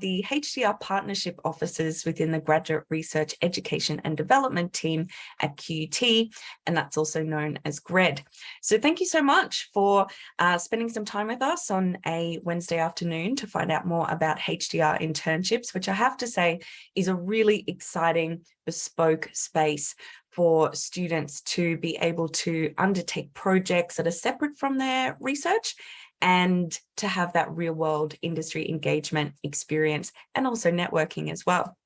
the HDR Partnership Officers within the Graduate Research Education and Development team at QUT, and that's also known as GRED. So thank you so much for spending some time with us on a Wednesday afternoon to find out more about HDR internships, which I have to say is a really exciting bespoke space for students to be able to undertake projects that are separate from their research and to have that real world industry engagement experience and also networking as well.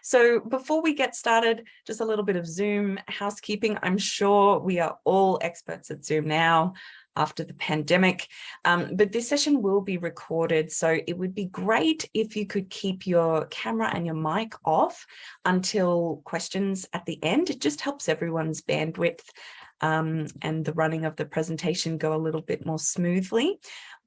So before we get started, just a little bit of Zoom housekeeping. I'm sure we are all experts at Zoom now after the pandemic, but this session will be recorded. So it would be great if you could keep your camera and your mic off until questions at the end. It just helps everyone's bandwidth and the running of the presentation go a little bit more smoothly.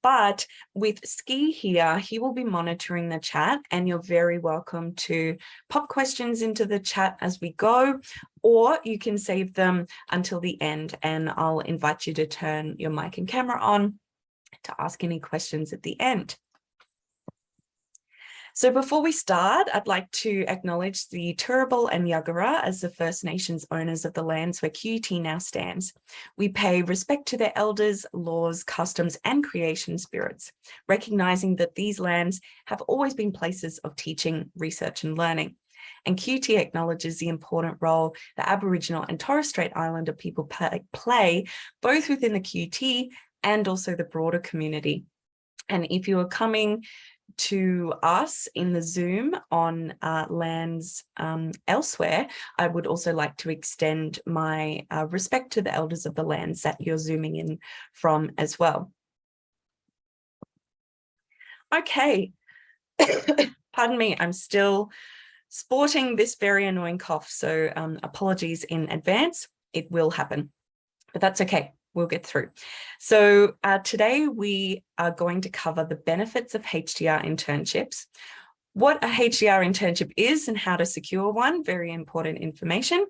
But with Ski here, he will be monitoring the chat, and you're very welcome to pop questions into the chat as we go, or you can save them until the end, and I'll invite you to turn your mic and camera on to ask any questions at the end. So before we start, I'd like to acknowledge the Turrbal and Yagara as the First Nations owners of the lands where QUT now stands. We pay respect to their elders, laws, customs, and creation spirits, recognising that these lands have always been places of teaching, research, and learning. And QUT acknowledges the important role that Aboriginal and Torres Strait Islander people play both within the QUT and also the broader community. And if you are coming to us in the Zoom on lands elsewhere, I would also like to extend my respect to the elders of the lands that you're zooming in from as well. Okay, pardon me, I'm still sporting this very annoying cough, so apologies in advance. It will happen, but that's okay. We'll get through. So today we are going to cover the benefits of HDR internships, what a HDR internship is and how to secure one, very important information.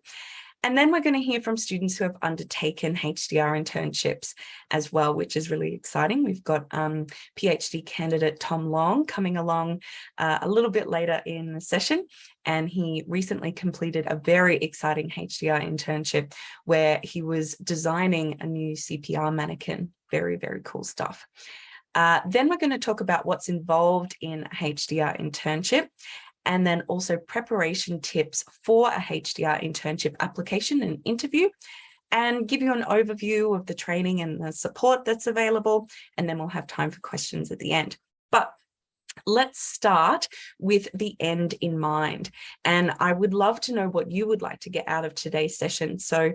And then we're going to hear from students who have undertaken HDR internships as well, which is really exciting. We've got PhD candidate Tom Long coming along a little bit later in the session, and he recently completed a very exciting HDR internship where he was designing a new CPR mannequin. Very, very cool stuff. Then we're going to talk about what's involved in a HDR internship, and then also preparation tips for a HDR internship application and interview, and give you an overview of the training and the support that's available, and then we'll have time for questions at the end. But let's start with the end in mind. And I would love to know what you would like to get out of today's session. So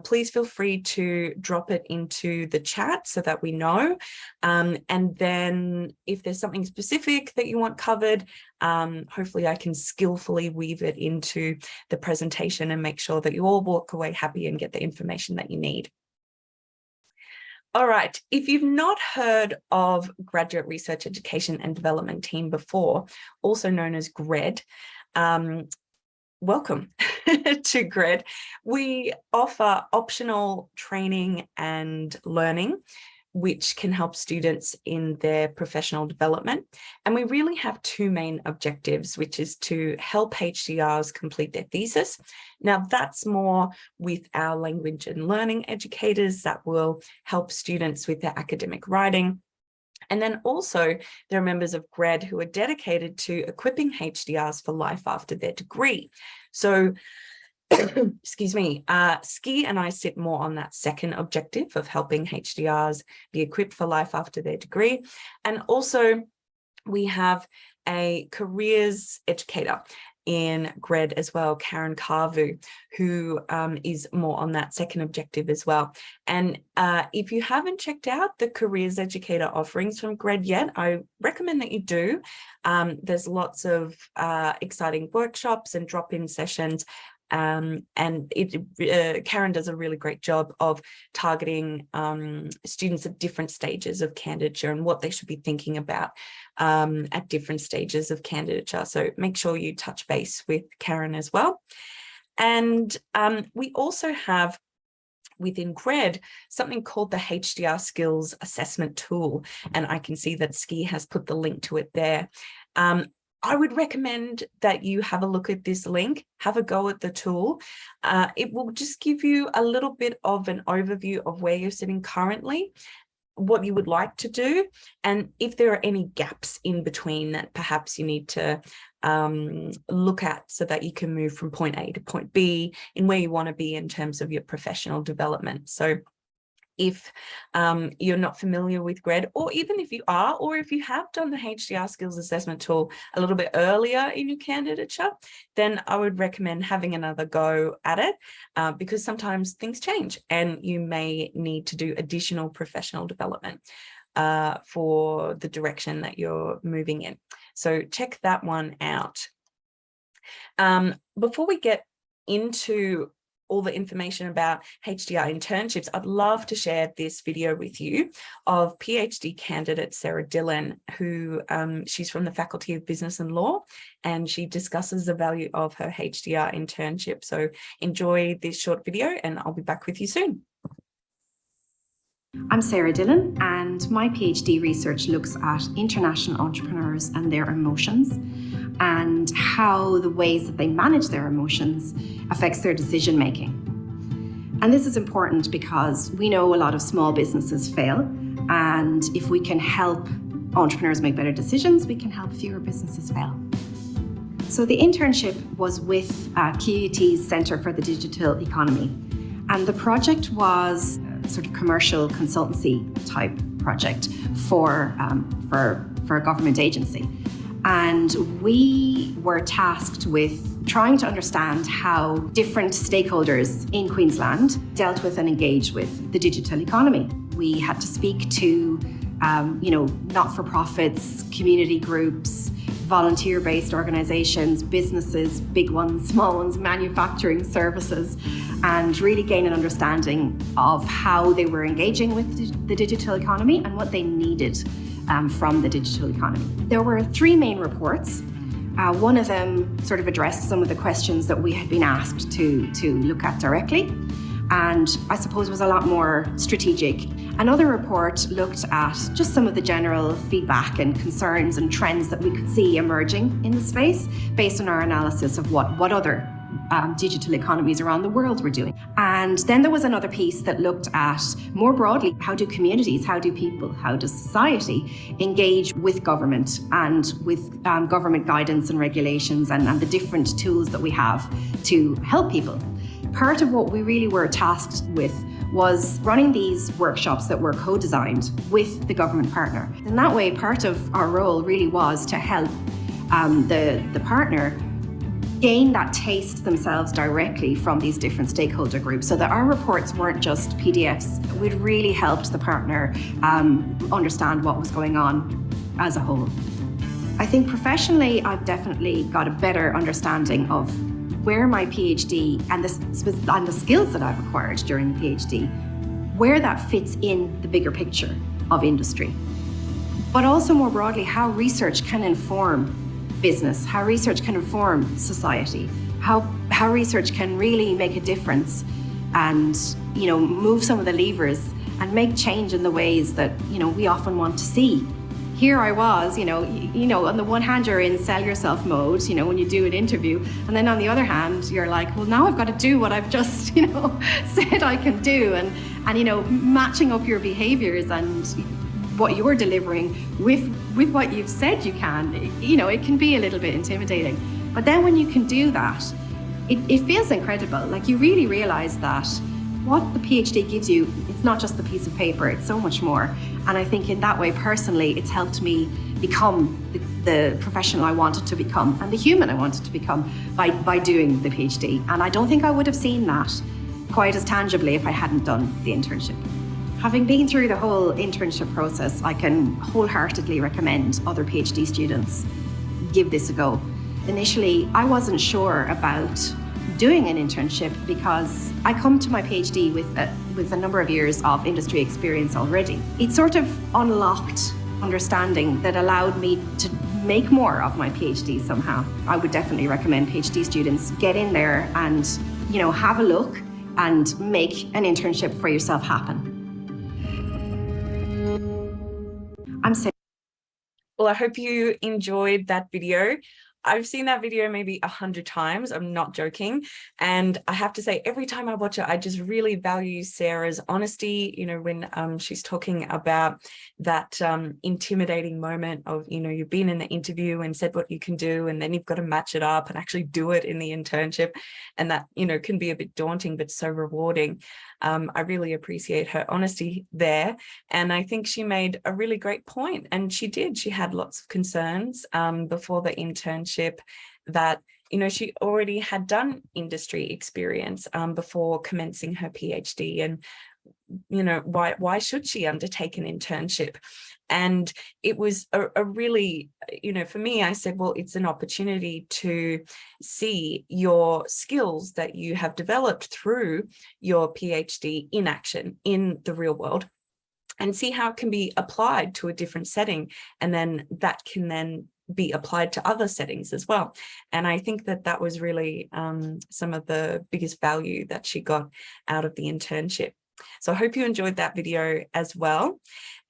please feel free to drop it into the chat so that we know. And then if there's something specific that you want covered, hopefully I can skillfully weave it into the presentation and make sure that you all walk away happy and get the information that you need. All right, if you've not heard of Graduate Research Education and Development Team before, also known as GRED, welcome to GRED. We offer optional training and learning, which can help students in their professional development. And we really have two main objectives, which is to help HDRs complete their thesis. Now, that's more with our language and learning educators that will help students with their academic writing. And then also there are members of GRED who are dedicated to equipping HDRs for life after their degree. So excuse me, Ski and I sit more on that second objective of helping HDRs be equipped for life after their degree. And also we have a careers educator in GRED as well, Karen Carvu, who is more on that second objective as well. And if you haven't checked out the careers educator offerings from GRED yet, I recommend that you do. There's lots of exciting workshops and drop-in sessions. And Karen does a really great job of targeting students at different stages of candidature and what they should be thinking about at different stages of candidature. So make sure you touch base with Karen as well. And we also have within GRED something called the HDR Skills Assessment Tool. And I can see that Ski has put the link to it there. I would recommend that you have a look at this link, have a go at the tool. It will just give you a little bit of an overview of where you're sitting currently, what you would like to do, and if there are any gaps in between that perhaps you need to look at so that you can move from point A to point B in where you want to be in terms of your professional development. So if you're not familiar with GRED, or even if you are, or if you have done the HDR skills assessment tool a little bit earlier in your candidature, then I would recommend having another go at it, because sometimes things change and you may need to do additional professional development for the direction that you're moving in. So check that one out. Before we get into all the information about HDR internships, I'd love to share this video with you of PhD candidate Sarah Dillon, who she's from the Faculty of Business and Law, and she discusses the value of her HDR internship. So enjoy this short video and I'll be back with you soon. I'm Sarah Dillon, and my PhD research looks at international entrepreneurs and their emotions, and how the ways that they manage their emotions affects their decision making. And this is important because we know a lot of small businesses fail, and if we can help entrepreneurs make better decisions, we can help fewer businesses fail. So the internship was with QUT's Centre for the Digital Economy, and the project was a sort of commercial consultancy type project for a government agency. And we were tasked with trying to understand how different stakeholders in Queensland dealt with and engaged with the digital economy. We had to speak to, not-for-profits, community groups, volunteer-based organisations, businesses, big ones, small ones, manufacturing services, and really gain an understanding of how they were engaging with the digital economy and what they needed from the digital economy. There were 3 main reports. One of them sort of addressed some of the questions that we had been asked to look at directly, and I suppose was a lot more strategic. Another report looked at just some of the general feedback and concerns and trends that we could see emerging in the space based on our analysis of what other digital economies around the world were doing. And then there was another piece that looked at, more broadly, how do communities, how do people, how does society engage with government and with government guidance and regulations and the different tools that we have to help people. Part of what we really were tasked with was running these workshops that were co-designed with the government partner. In that way, part of our role really was to help the partner gain that taste themselves directly from these different stakeholder groups, so that our reports weren't just PDFs. We'd really helped the partner understand what was going on as a whole. I think professionally, I've definitely got a better understanding of where my PhD and the skills that I've acquired during the PhD, where that fits in the bigger picture of industry. But also more broadly, how research can inform business, how research can inform society, how research can really make a difference and, move some of the levers and make change in the ways that, we often want to see. Here I was, on the one hand, you're in sell yourself mode, when you do an interview. And then on the other hand, you're like, well, now I've got to do what I've just, said I can do. And matching up your behaviors and what you're delivering with what you've said you can, it can be a little bit intimidating. But then when you can do that, it feels incredible. Like you really realize that what the PhD gives you, it's not just the piece of paper, it's so much more. And I think in that way, personally, it's helped me become the professional I wanted to become and the human I wanted to become by doing the PhD. And I don't think I would have seen that quite as tangibly if I hadn't done the internship. Having been through the whole internship process, I can wholeheartedly recommend other PhD students give this a go. Initially, I wasn't sure about doing an internship because I come to my PhD with a number of years of industry experience already. It sort of unlocked understanding that allowed me to make more of my PhD somehow. I would definitely recommend PhD students get in there and, have a look and make an internship for yourself happen. Well, I hope you enjoyed that video. I've seen that video maybe 100 times. I'm not joking. And I have to say, every time I watch it, I just really value Sarah's honesty, when she's talking about that intimidating moment of, you've been in the interview and said what you can do, and then you've got to match it up and actually do it in the internship. And that, can be a bit daunting, but so rewarding. I really appreciate her honesty there. And I think she made a really great point. And she did. She had lots of concerns before the internship that, she already had done industry experience before commencing her PhD. And, why should she undertake an internship? And it was a really, for me, I said, well, it's an opportunity to see your skills that you have developed through your PhD in action in the real world, and see how it can be applied to a different setting. And then that can then be applied to other settings as well. And I think that that was really some of the biggest value that she got out of the internship. So I hope you enjoyed that video as well.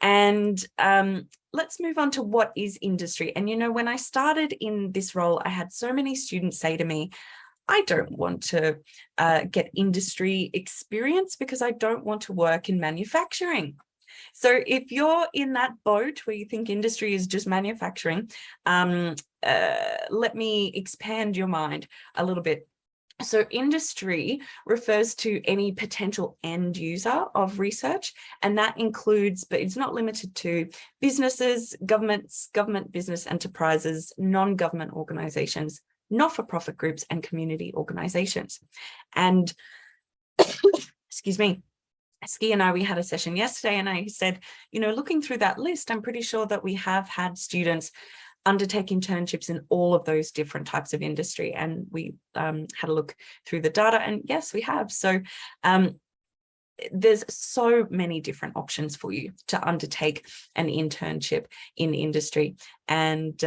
And let's move on to what is industry. And, when I started in this role, I had so many students say to me, I don't want to get industry experience because I don't want to work in manufacturing. So if you're in that boat where you think industry is just manufacturing, let me expand your mind a little bit. So industry refers to any potential end user of research, and that includes, but it's not limited to, businesses, governments, government business enterprises, non-government organizations, not-for-profit groups, and community organizations. And excuse me, Ski and I, we had a session yesterday, and I said, looking through that list, I'm pretty sure that we have had students undertake internships in all of those different types of industry. And we had a look through the data, and yes, we have. So there's so many different options for you to undertake an internship in industry. And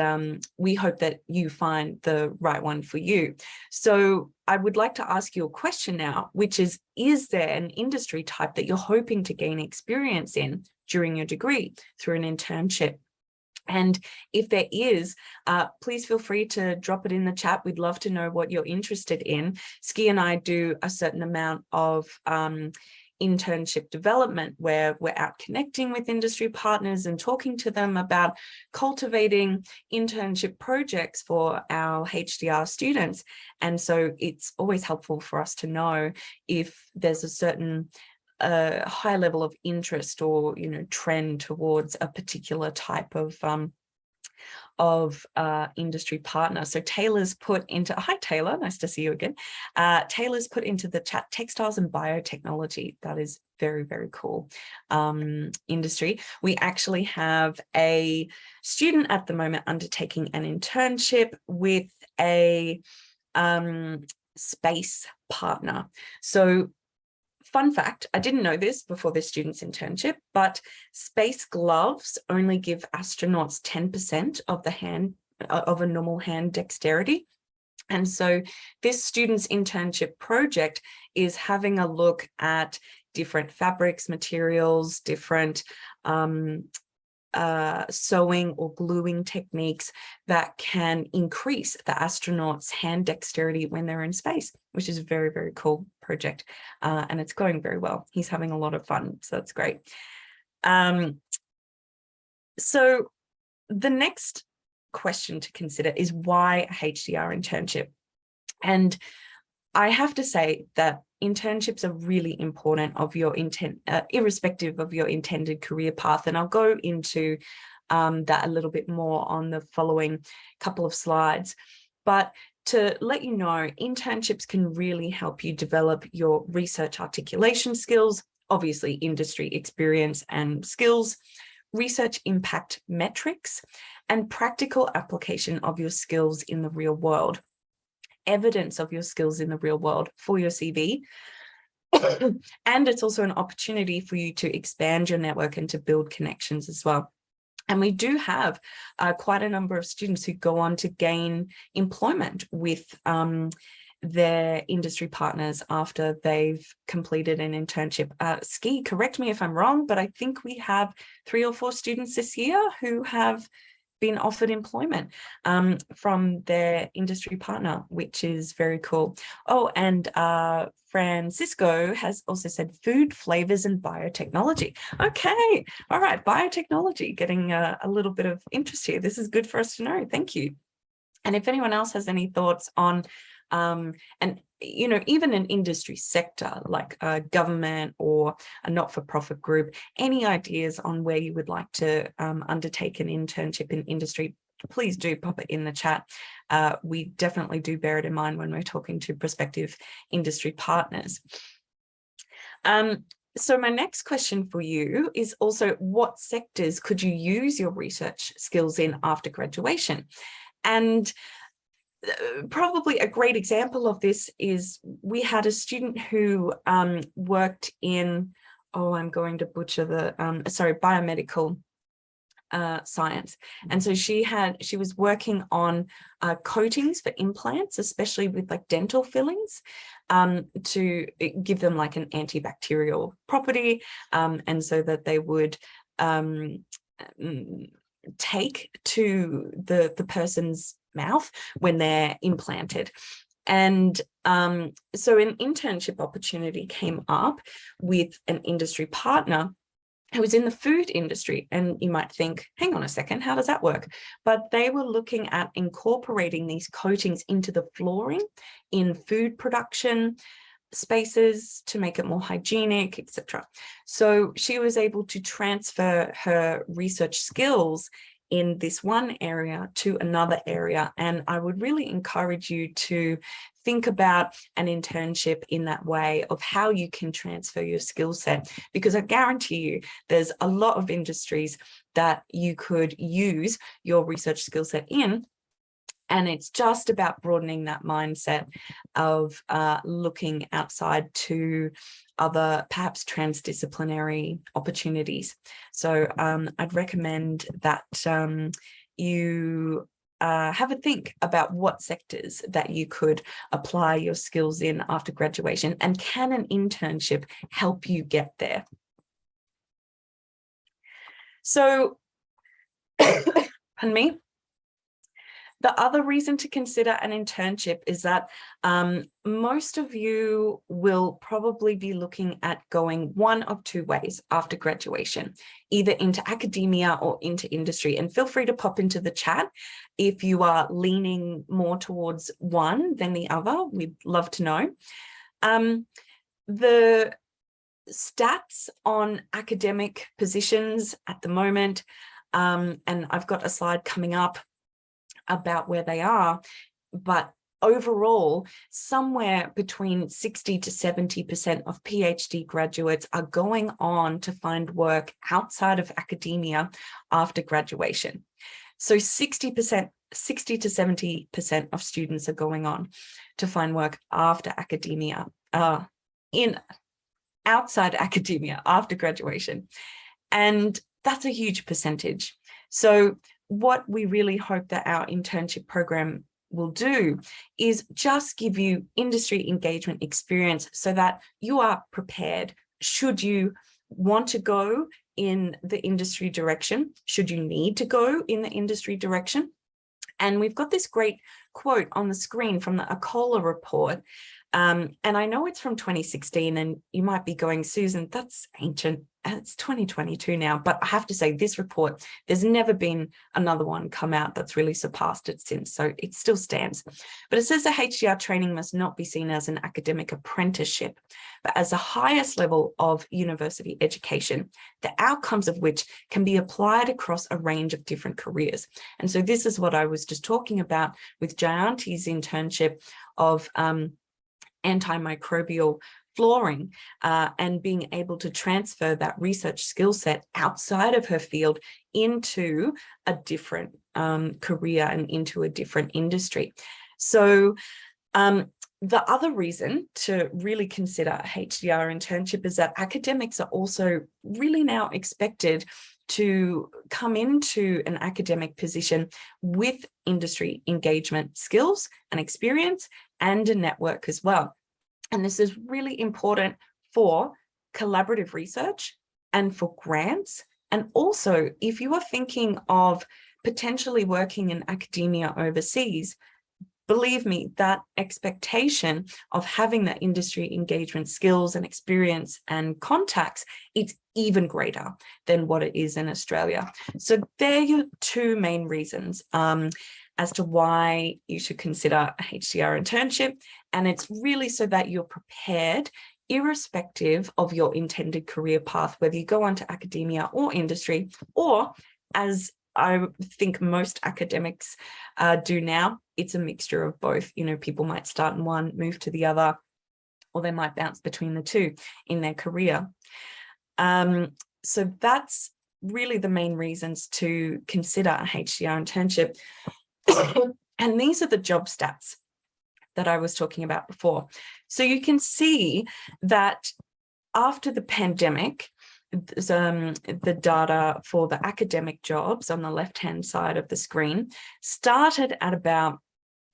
we hope that you find the right one for you. So I would like to ask you a question now, which is there an industry type that you're hoping to gain experience in during your degree through an internship? And if there is, please feel free to drop it in the chat. We'd love to know what you're interested in. Ski and I do a certain amount of internship development where we're out connecting with industry partners and talking to them about cultivating internship projects for our HDR students. And so it's always helpful for us to know if there's a certain high level of interest or trend towards a particular type of industry partner. So Taylor's put into, hi Taylor, nice to see you again. Taylor's put into the chat, textiles and biotechnology. That is very, very cool industry. We actually have a student at the moment undertaking an internship with a space partner. So fun fact, I didn't know this before this student's internship, but space gloves only give astronauts 10% of the hand of a normal hand dexterity. And so this student's internship project is having a look at different fabrics, materials, different sewing or gluing techniques that can increase the astronauts' hand dexterity when they're in space, which is a very, very cool project. And it's going very well. He's having a lot of fun, so that's great. So the next question to consider is why a HDR internship? And I have to say that internships are really important of your intent, irrespective of your intended career path. And I'll go into that a little bit more on the following couple of slides. But to let you know, internships can really help you develop your research articulation skills, obviously industry experience and skills, research impact metrics, and practical application of your skills in the real world. Evidence of your skills in the real world for your CV. And it's also an opportunity for you to expand your network and to build connections as well. And we do have quite a number of students who go on to gain employment with their industry partners after they've completed an internship. Ski, correct me if I'm wrong, but I think we have 3 or 4 students this year who have been offered employment from their industry partner, which is very cool. Oh, and Francisco has also said food, flavors, and biotechnology. Okay, all right, biotechnology, getting a little bit of interest here. This is good for us to know. Thank you. And if anyone else has any thoughts on, and even an industry sector like a government or a not-for-profit group, any ideas on where you would like to undertake an internship in industry, please do pop it in the chat. We definitely do bear it in mind when we're talking to prospective industry partners. So my next question for you is also, what sectors could you use your research skills in after graduation? And probably a great example of this is we had a student who worked in, I'm going to butcher the, biomedical science. And so she was working on coatings for implants, especially with like dental fillings, to give them like an antibacterial property, and so that they would take to the person's mouth when they're implanted. And so an internship opportunity came up with an industry partner who was in the food industry. And you might think, hang on a second, how does that work? But they were looking at incorporating these coatings into the flooring in food production spaces to make it more hygienic, etc. So she was able to transfer her research skills in this one area to another area. And I would really encourage you to think about an internship in that way of how you can transfer your skill set, because I guarantee you there's a lot of industries that you could use your research skill set in. And it's just about broadening that mindset of looking outside to other perhaps transdisciplinary opportunities. So I'd recommend that you have a think about what sectors that you could apply your skills in after graduation, and can an internship help you get there? So, pardon me. The other reason to consider an internship is that most of you will probably be looking at going one of two ways after graduation, either into academia or into industry. And feel free to pop into the chat if you are leaning more towards one than the other. We'd love to know. The stats on academic positions at the moment, and I've got a slide coming up about where they are, but overall, somewhere between 60 to 70% of PhD graduates are going on to find work outside of academia after graduation. So 60 to 70% of students are going on to find work after academia, outside academia after graduation. And that's a huge percentage. So what we really hope that our internship program will do is just give you industry engagement experience so that you are prepared should you want to go in the industry direction, should you need to go in the industry direction. And we've got this great quote on the screen from the ACOLA report. And I know it's from 2016, and you might be going, Susan, that's ancient. It's 2022 now, but I have to say this report, there's never been another one come out that's really surpassed it since, so it still stands. But it says the HDR training must not be seen as an academic apprenticeship, but as the highest level of university education, the outcomes of which can be applied across a range of different careers. And so this is what I was just talking about with Jayanti's internship of antimicrobial flooring, and being able to transfer that research skill set outside of her field into a different career and into a different industry. So the other reason to really consider a HDR internship is that academics are also really now expected to come into an academic position with industry engagement skills and experience and a network as well. And this is really important for collaborative research and for grants. And also, if you are thinking of potentially working in academia overseas, believe me, that expectation of having that industry engagement skills and experience and contacts, it's even greater than what it is in Australia. So there are your two main reasons as to why you should consider a HDR internship. And it's really so that you're prepared, irrespective of your intended career path, whether you go on to academia or industry, or as I think most academics do now, it's a mixture of both. You know, people might start in one, move to the other, or they might bounce between the two in their career. So that's really the main reasons to consider a HDR internship. And these are the job stats that I was talking about before. So you can see that after the pandemic, the data for the academic jobs on the left-hand side of the screen started at about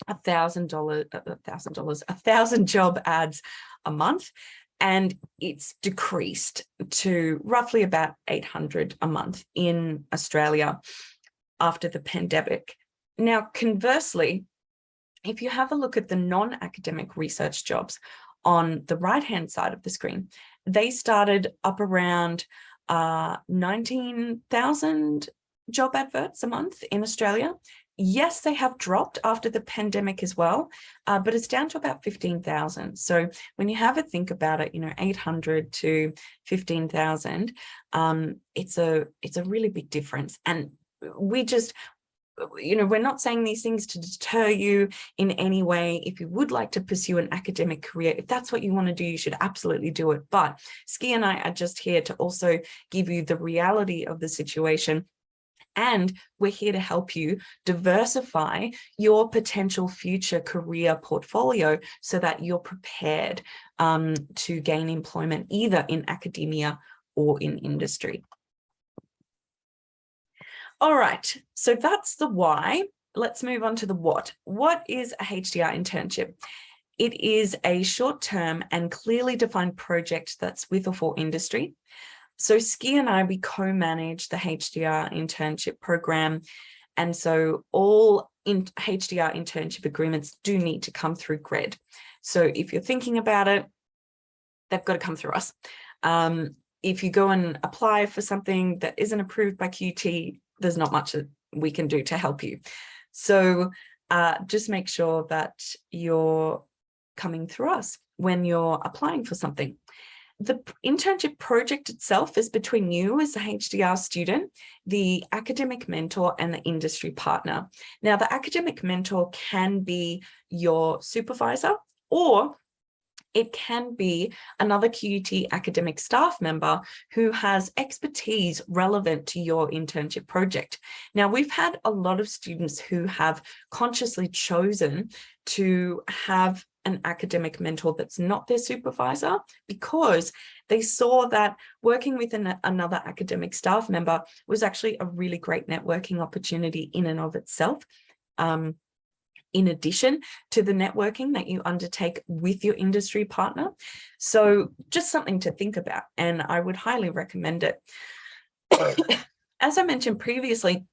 $1,000 job ads a month, and it's decreased to roughly about 800 a month in Australia after the pandemic. Now, conversely, if you have a look at the non-academic research jobs on the right-hand side of the screen, they started up around 19,000 job adverts a month in Australia. Yes, they have dropped after the pandemic as well, but it's down to about 15,000. So when you have a think about it, you know, 800 to 15,000, it's a really big difference. And we just, you know, we're not saying these things to deter you in any way. If you would like to pursue an academic career, if that's what you want to do, you should absolutely do it. But Ski and I are just here to also give you the reality of the situation. And we're here to help you diversify your potential future career portfolio so that you're prepared to gain employment either in academia or in industry. All right, so that's the why. Let's move on to the what. What is a HDR internship? It is a short-term and clearly defined project that's with or for industry. So Ski and I, we co-manage the HDR internship program. And so all HDR internship agreements do need to come through GRED. So if you're thinking about it, they've got to come through us. If you go and apply for something that isn't approved by QT, there's not much that we can do to help you. So just make sure that you're coming through us when you're applying for something. The internship project itself is between you as a HDR student, the academic mentor, and the industry partner. Now, the academic mentor can be your supervisor, or it can be another QUT academic staff member who has expertise relevant to your internship project. Now, we've had a lot of students who have consciously chosen to have an academic mentor that's not their supervisor because they saw that working with another academic staff member was actually a really great networking opportunity in and of itself. In addition to the networking that you undertake with your industry partner. So just something to think about, and I would highly recommend it. As I mentioned previously,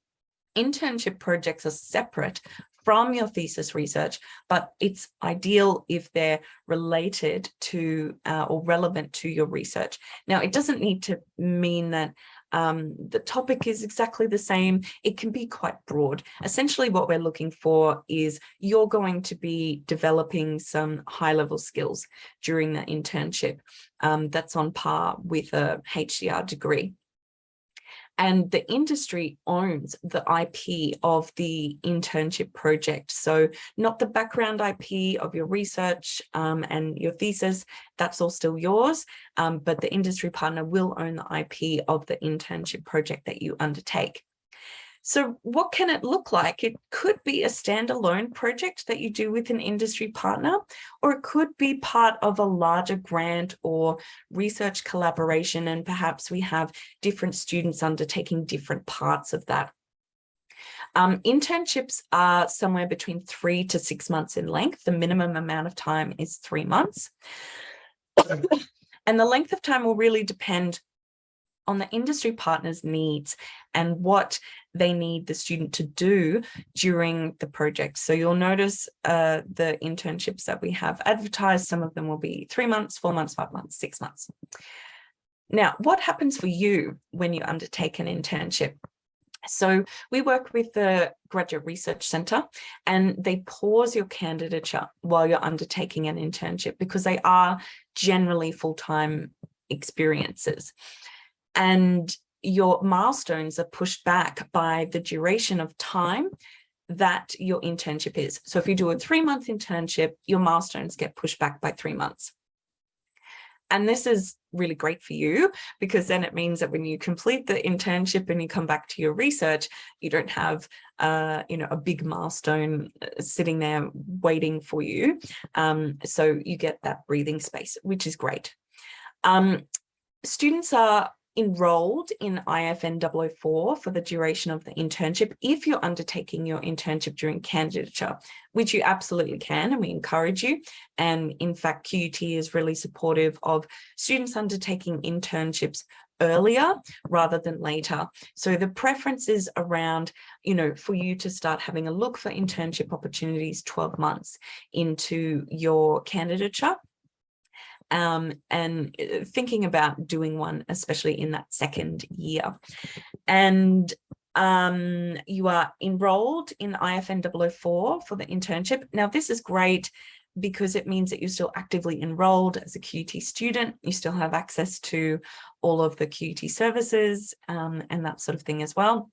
internship projects are separate from your thesis research, but it's ideal if they're related to or relevant to your research. Now, it doesn't need to mean that the topic is exactly the same. It can be quite broad. Essentially, what we're looking for is you're going to be developing some high-level skills during the internship that's on par with a HDR degree. And the industry owns the IP of the internship project. So not the background IP of your research and your thesis, that's all still yours, but the industry partner will own the IP of the internship project that you undertake. So what can it look like? It could be a standalone project that you do with an industry partner, or it could be part of a larger grant or research collaboration, and perhaps we have different students undertaking different parts of that. Internships are somewhere between 3 to 6 months in length. The minimum amount of time is 3 months. And the length of time will really depend on the industry partners' needs and what they need the student to do during the project. So you'll notice the internships that we have advertised, some of them will be 3 months, 4 months, 5 months, 6 months. Now, what happens for you when you undertake an internship? So we work with the Graduate Research Centre, and they pause your candidature while you're undertaking an internship because they are generally full-time experiences. And your milestones are pushed back by the duration of time that your internship is. So if you do a 3-month internship, your milestones get pushed back by 3 months. And this is really great for you because then it means that when you complete the internship and you come back to your research, you don't have a big milestone sitting there waiting for you. So you get that breathing space, which is great. Students are enrolled in IFN 004 for the duration of the internship if you're undertaking your internship during candidature, which you absolutely can, and we encourage you. And in fact, QUT is really supportive of students undertaking internships earlier rather than later. So the preference is around, for you to start having a look for internship opportunities 12 months into your candidature. And thinking about doing one, especially in that second year. And you are enrolled in IFN 004 for the internship. Now, this is great because it means that you're still actively enrolled as a QUT student. You still have access to all of the QUT services and that sort of thing as well.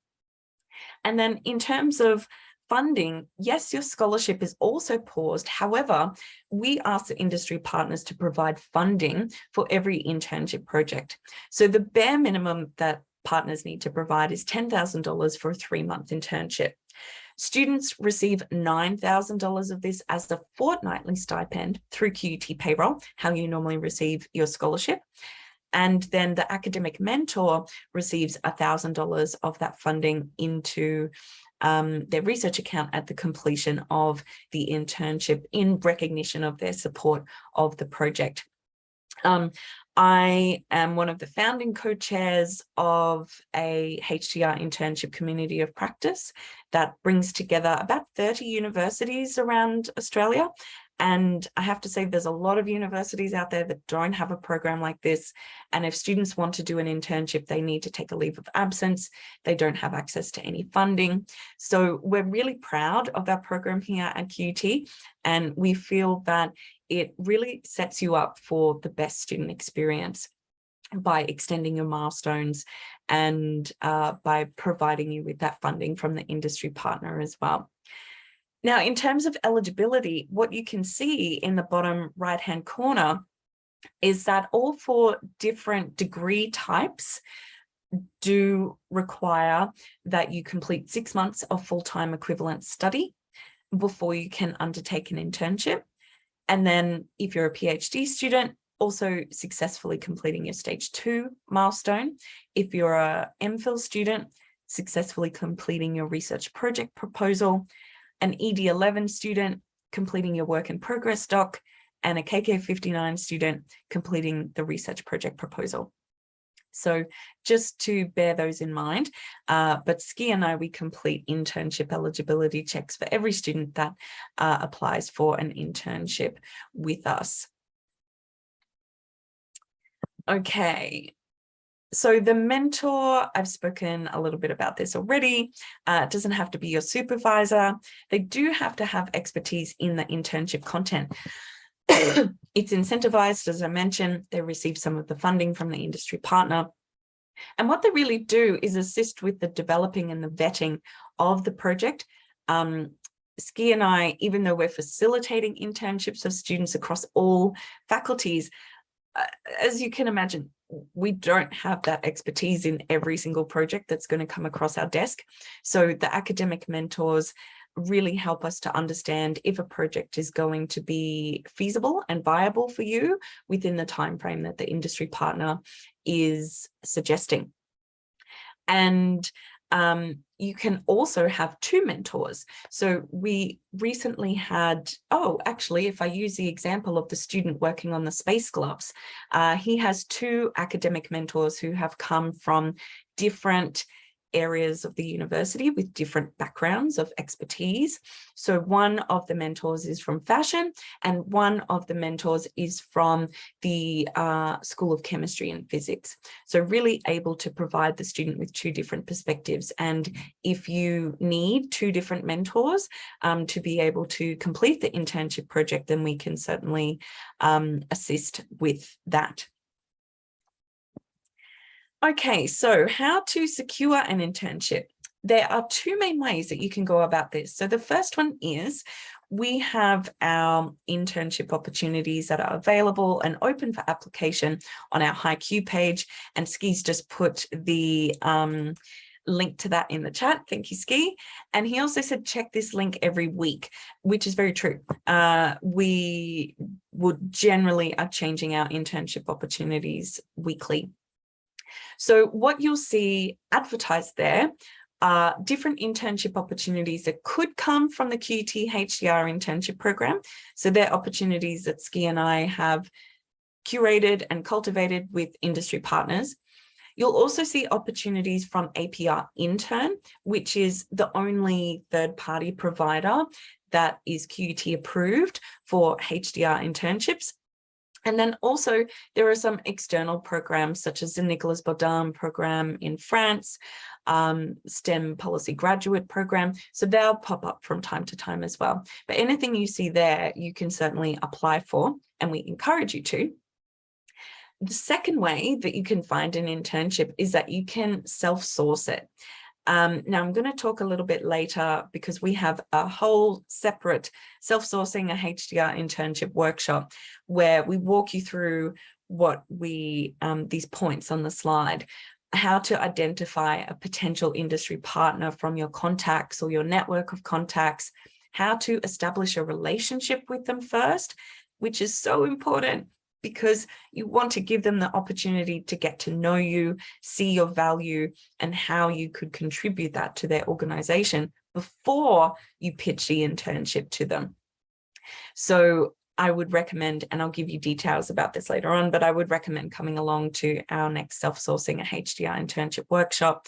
And then in terms of funding, yes, your scholarship is also paused. However, we ask the industry partners to provide funding for every internship project. So the bare minimum that partners need to provide is $10,000 for a 3-month internship. Students receive $9,000 of this as a fortnightly stipend through QUT payroll, how you normally receive your scholarship. And then the academic mentor receives $1,000 of that funding into their research account at the completion of the internship in recognition of their support of the project. I am one of the founding co-chairs of a HDR internship community of practice that brings together about 30 universities around Australia. And I have to say, there's a lot of universities out there that don't have a program like this. And if students want to do an internship, they need to take a leave of absence. They don't have access to any funding. So we're really proud of our program here at QUT. And we feel that it really sets you up for the best student experience by extending your milestones and by providing you with that funding from the industry partner as well. Now, in terms of eligibility, what you can see in the bottom right-hand corner is that all 4 different degree types do require that you complete 6 months of full-time equivalent study before you can undertake an internship. And then if you're a PhD student, also successfully completing your stage 2 milestone. If you're a MPhil student, successfully completing your research project proposal. An ED11 student completing your work in progress doc, and a KK59 student completing the research project proposal. So just to bear those in mind, but Ski and I, we complete internship eligibility checks for every student that applies for an internship with us. Okay. So the mentor, I've spoken a little bit about this already. It doesn't have to be your supervisor. They do have to have expertise in the internship content. It's incentivized, as I mentioned. They receive some of the funding from the industry partner. And what they really do is assist with the developing and the vetting of the project. Ski and I, even though we're facilitating internships of students across all faculties, as you can imagine, we don't have that expertise in every single project that's going to come across our desk. So the academic mentors really help us to understand if a project is going to be feasible and viable for you within the time frame that the industry partner is suggesting. And you can also have 2 mentors. So we recently had, actually, if I use the example of the student working on the space gloves, he has 2 academic mentors who have come from different areas of the university with different backgrounds of expertise. So one of the mentors is from fashion, and one of the mentors is from the School of Chemistry and Physics. So really able to provide the student with 2 different perspectives. And if you need 2 different mentors to be able to complete the internship project, then we can certainly assist with that. Okay, so how to secure an internship. There are 2 main ways that you can go about this. So the first one is we have our internship opportunities that are available and open for application on our HiQ page, and Ski's just put the link to that in the chat. Thank you, Ski. And he also said, check this link every week, which is very true. We would generally are changing our internship opportunities weekly. So what you'll see advertised there are different internship opportunities that could come from the QUT HDR internship program. So they're opportunities that Ski and I have curated and cultivated with industry partners. You'll also see opportunities from HDR Intern, which is the only third-party provider that is QUT approved for HDR internships. And then also there are some external programs such as the Nicolas Baudin program in France, STEM policy graduate program. So they'll pop up from time to time as well. But anything you see there, you can certainly apply for, and we encourage you to. The second way that you can find an internship is that you can self-source it. Now I'm going to talk a little bit later because we have a whole separate self-sourcing a HDR internship workshop where we walk you through what these points on the slide, how to identify a potential industry partner from your contacts or your network of contacts, how to establish a relationship with them first, which is so important, because you want to give them the opportunity to get to know you, see your value, and how you could contribute that to their organization before you pitch the internship to them. So I would recommend, and I'll give you details about this later on, but I would recommend coming along to our next self-sourcing a HDR internship workshop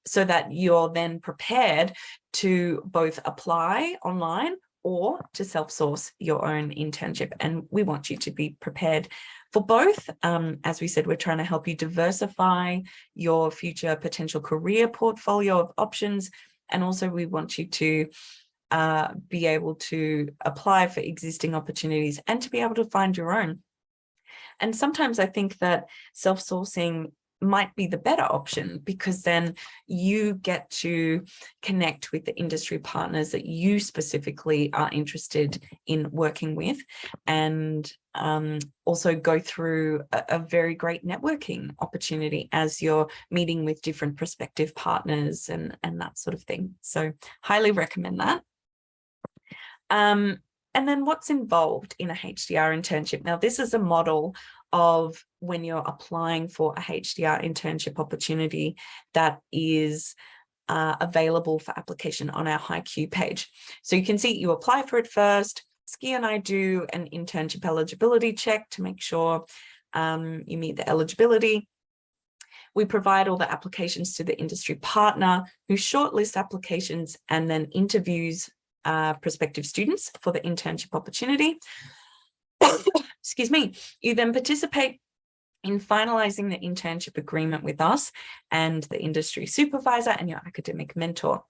so that you're then prepared to both apply online or to self-source your own internship. And we want you to be prepared for both. As we said, we're trying to help you diversify your future potential career portfolio of options. And also we want you to be able to apply for existing opportunities and to be able to find your own. And sometimes I think that self-sourcing might be the better option, because then you get to connect with the industry partners that you specifically are interested in working with, and also go through a very great networking opportunity as you're meeting with different prospective partners and that sort of thing. So highly recommend that. And then what's involved in a HDR internship? Now, this is a model of when you're applying for a HDR internship opportunity that is available for application on our HiQ page. So you can see you apply for it first. Ski and I do an internship eligibility check to make sure you meet the eligibility. We provide all the applications to the industry partner, who shortlists applications and then interviews prospective students for the internship opportunity. Excuse me. You then participate in finalizing the internship agreement with us and the industry supervisor and your academic mentor.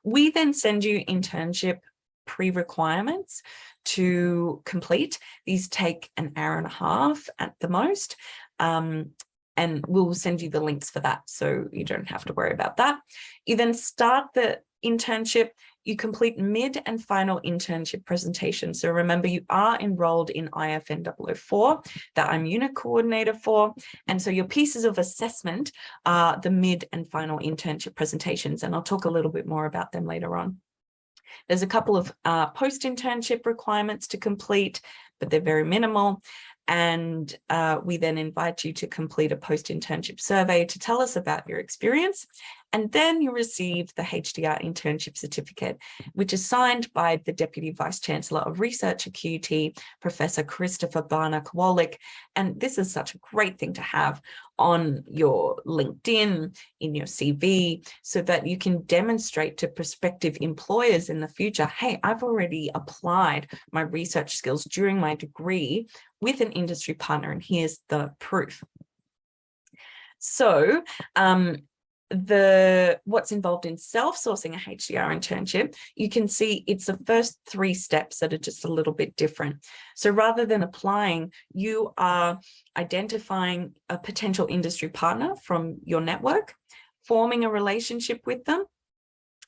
We then send you internship pre-requirements to complete. These take an hour and a half at the most. And we'll send you the links for that, so you don't have to worry about that. You then start the internship. You complete mid and final internship presentation. So remember, you are enrolled in IFN 004 that I'm unit coordinator for. And so your pieces of assessment are the mid and final internship presentations. And I'll talk a little bit more about them later on. There's a couple of post-internship requirements to complete, but they're very minimal. And we then invite you to complete a post-internship survey to tell us about your experience. And then you receive the HDR Internship Certificate, which is signed by the Deputy Vice-Chancellor of Research at QUT, Professor Christopher Barner-Kowalik. And this is such a great thing to have on your LinkedIn, in your CV, so that you can demonstrate to prospective employers in the future, hey, I've already applied my research skills during my degree with an industry partner, and here's the proof. So what's involved in self-sourcing a HDR internship, you can see it's the first 3 steps that are just a little bit different. So rather than applying, you are identifying a potential industry partner from your network, forming a relationship with them,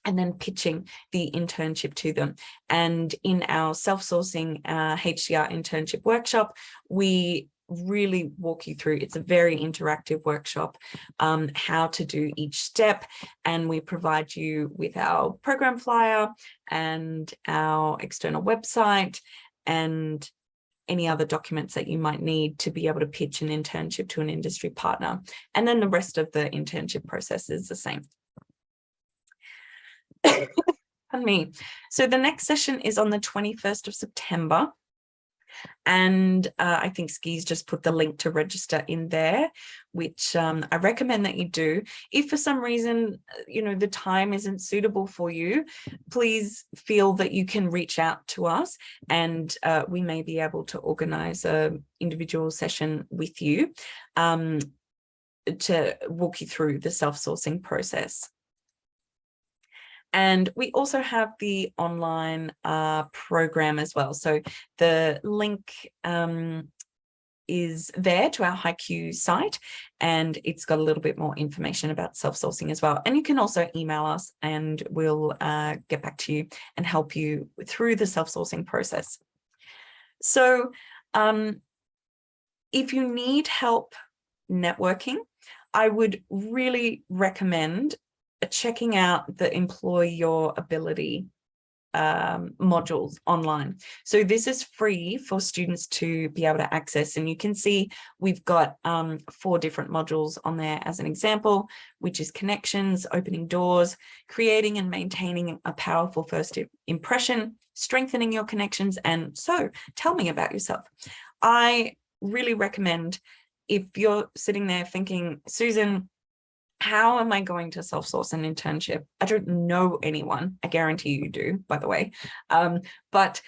and then pitching the internship to them. And in our self-sourcing HDR internship workshop, we really walk you through, it's a very interactive workshop, how to do each step. And we provide you with our program flyer and our external website and any other documents that you might need to be able to pitch an internship to an industry partner. And then the rest of the internship process is the same. Pardon me. So the next session is on the 21st of September. And I think Ski's just put the link to register in there, which I recommend that you do. If for some reason, the time isn't suitable for you, please feel that you can reach out to us, and we may be able to organize an individual session with you to walk you through the self-sourcing process. And we also have the online program as well. So the link is there to our HiQ site, and it's got a little bit more information about self-sourcing as well. And you can also email us and we'll get back to you and help you through the self-sourcing process. So if you need help networking, I would really recommend checking out the Employ Your Ability modules online. So this is free for students to be able to access, and you can see we've got 4 different modules on there as an example, which is connections, opening doors, creating and maintaining a powerful first impression, strengthening your connections, and so tell me about yourself. I really recommend, if you're sitting there thinking, Susan, how am I going to self-source an internship? I don't know anyone. I guarantee you do, by the way. But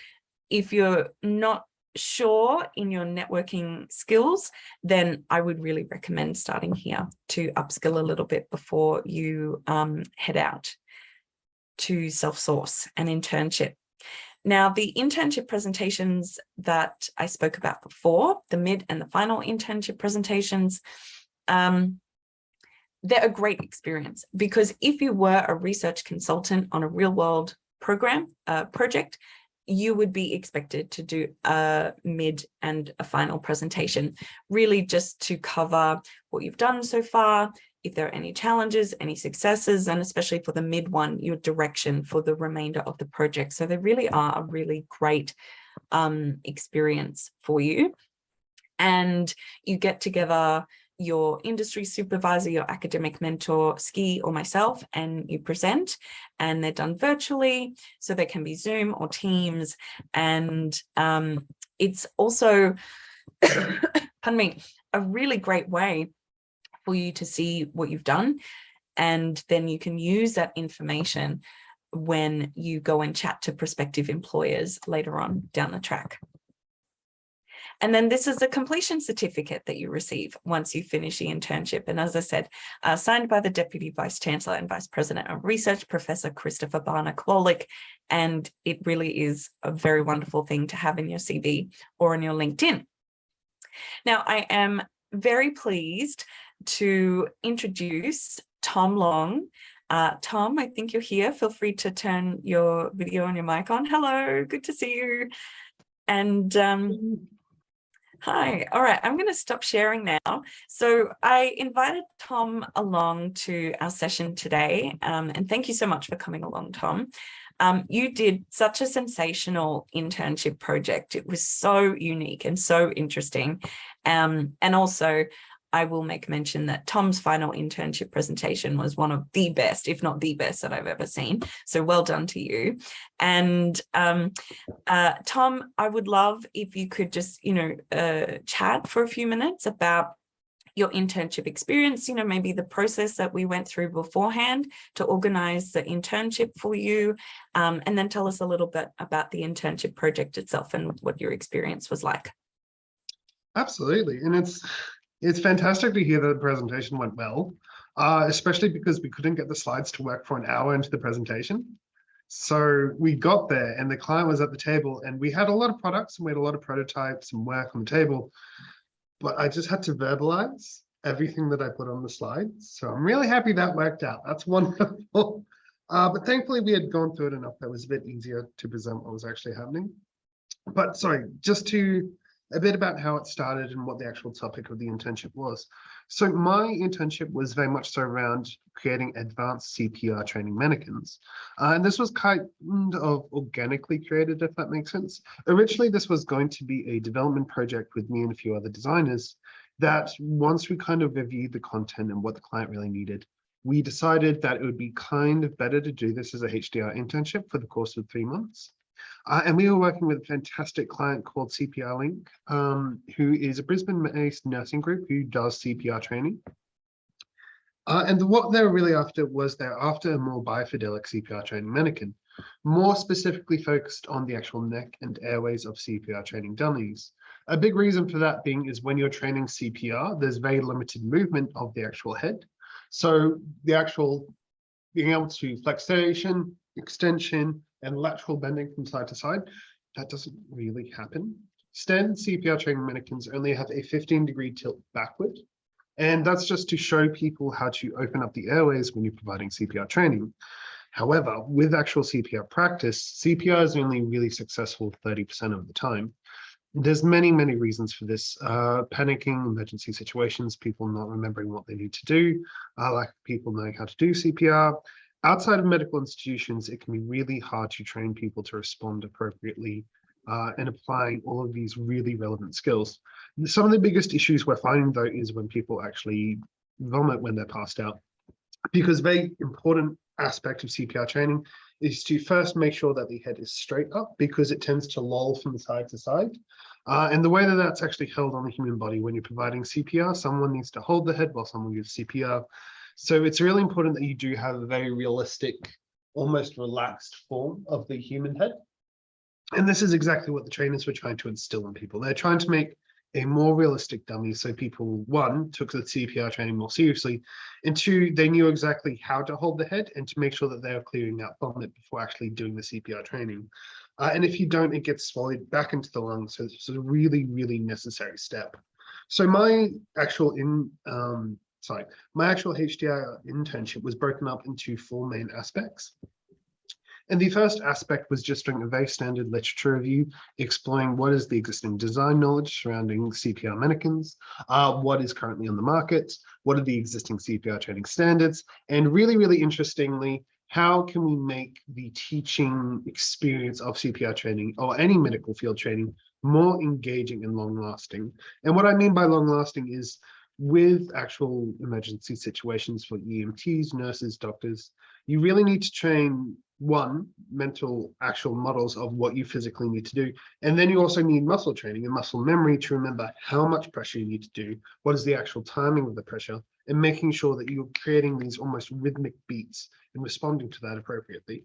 if you're not sure in your networking skills, then I would really recommend starting here to upskill a little bit before you head out to self-source an internship. Now, the internship presentations that I spoke about before, the mid and the final internship presentations, they're a great experience, because if you were a research consultant on a real world project, you would be expected to do a mid and a final presentation, really just to cover what you've done so far, if there are any challenges, any successes, and especially for the mid one, your direction for the remainder of the project. So they really are a really great experience for you. And you get together your industry supervisor, your academic mentor, Ski or myself, and you present, and they're done virtually. So they can be Zoom or Teams. And it's also, pardon me, a really great way for you to see what you've done. And then you can use that information when you go and chat to prospective employers later on down the track. And then this is a completion certificate that you receive once you finish the internship. And as I said, signed by the Deputy Vice Chancellor and Vice President of Research, Professor Christopher Barner-Kowalik. And it really is a very wonderful thing to have in your CV or on your LinkedIn. Now, I am very pleased to introduce Tom Long. Tom, I think you're here. Feel free to turn your video and your mic on. Hello, good to see you. And hi. All right, I'm going to stop sharing now. So I invited Tom along to our session today, and thank you so much for coming along, Tom. You did such a sensational internship project. It was so unique and so interesting. And also, I will make mention that Tom's final internship presentation was one of the best, if not the best, that I've ever seen. So well done to you. And Tom, I would love if you could just, chat for a few minutes about your internship experience, maybe the process that we went through beforehand to organize the internship for you, and then tell us a little bit about the internship project itself and what your experience was like. Absolutely. And it's fantastic to hear that the presentation went well, especially because we couldn't get the slides to work for an hour into the presentation. So we got there and the client was at the table and we had a lot of products and we had a lot of prototypes and work on the table, but I just had to verbalize everything that I put on the slides. So I'm really happy that worked out. That's wonderful. But thankfully we had gone through it enough that it was a bit easier to present what was actually happening. But sorry, just a bit about how it started and what the actual topic of the internship was. So my internship was very much so around creating advanced CPR training mannequins. And this was kind of organically created, if that makes sense. Originally, this was going to be a development project with me and a few other designers that once we kind of reviewed the content and what the client really needed, we decided that it would be kind of better to do this as a HDR internship for the course of 3 months. And we were working with a fantastic client called CPR Link, who is a Brisbane-based nursing group who does CPR training. And what they're really after was they're after a more biofidelic CPR training mannequin, more specifically focused on the actual neck and airways of CPR training dummies. A big reason for that being is when you're training CPR, there's very limited movement of the actual head. So the actual being able to flexation, extension, and lateral bending from side to side, that doesn't really happen. Standard CPR training mannequins only have a 15-degree tilt backward, and that's just to show people how to open up the airways when you're providing CPR training. However, with actual CPR practice, CPR is only really successful 30% of the time. There's many, many reasons for this. Panicking, emergency situations, people not remembering what they need to do, lack of people knowing how to do CPR. Outside of medical institutions, it can be really hard to train people to respond appropriately and applying all of these really relevant skills. Some of the biggest issues we're finding, though, is when people actually vomit when they're passed out. Because a very important aspect of CPR training is to first make sure that the head is straight up, because it tends to loll from side to side. And the way that that's actually held on the human body when you're providing CPR, someone needs to hold the head while someone gives CPR. So it's really important that you do have a very realistic, almost relaxed form of the human head. And this is exactly what the trainers were trying to instill in people. They're trying to make a more realistic dummy so people, one, took the CPR training more seriously, and two, they knew exactly how to hold the head and to make sure that they are clearing out vomit before actually doing the CPR training. And if you don't, it gets swallowed back into the lungs. So it's a really, really necessary step. So my actual HDR internship was broken up into 4 main aspects. And the first aspect was just doing a very standard literature review, exploring what is the existing design knowledge surrounding CPR mannequins, what is currently on the market, what are the existing CPR training standards, and really, really interestingly, how can we make the teaching experience of CPR training or any medical field training more engaging and long-lasting? And what I mean by long-lasting is with actual emergency situations for EMTs, nurses, doctors, you really need to train, one, mental actual models of what you physically need to do. And then you also need muscle training and muscle memory to remember how much pressure you need to do, what is the actual timing of the pressure, and making sure that you're creating these almost rhythmic beats and responding to that appropriately.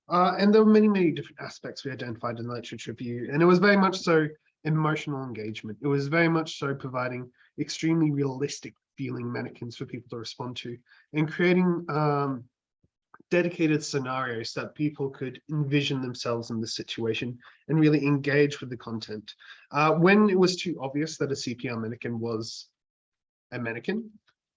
And there were many, many different aspects we identified in the literature review, and it was very much so emotional engagement. It was very much so providing extremely realistic feeling mannequins for people to respond to, and creating dedicated scenarios that people could envision themselves in the situation and really engage with the content. When it was too obvious that a CPR mannequin was a mannequin,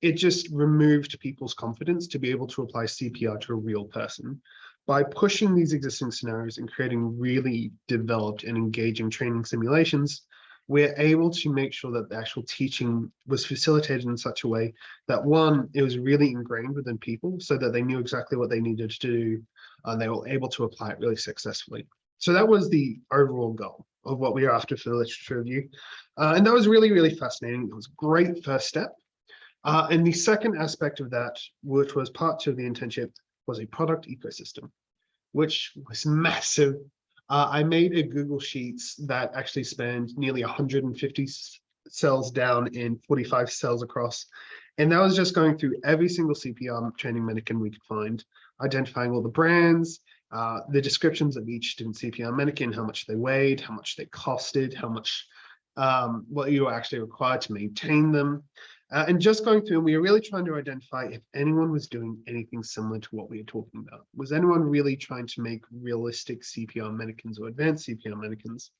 it just removed people's confidence to be able to apply CPR to a real person. By pushing these existing scenarios and creating really developed and engaging training simulations, we're able to make sure that the actual teaching was facilitated in such a way that, one, it was really ingrained within people so that they knew exactly what they needed to do and they were able to apply it really successfully. So that was the overall goal of what we were after for the literature review. And that was really, really fascinating. It was a great first step. And the second aspect of that, which was part 2 of the internship, was a product ecosystem, which was massive. I made a Google Sheets that actually spanned nearly 150 cells down and 45 cells across. And that was just going through every single CPR training mannequin we could find, identifying all the brands, the descriptions of each student CPR mannequin, how much they weighed, how much they costed, how much, what you were actually required to maintain them. And just going through, we were really trying to identify if anyone was doing anything similar to what we were talking about. Was anyone really trying to make realistic CPR mannequins or advanced CPR mannequins?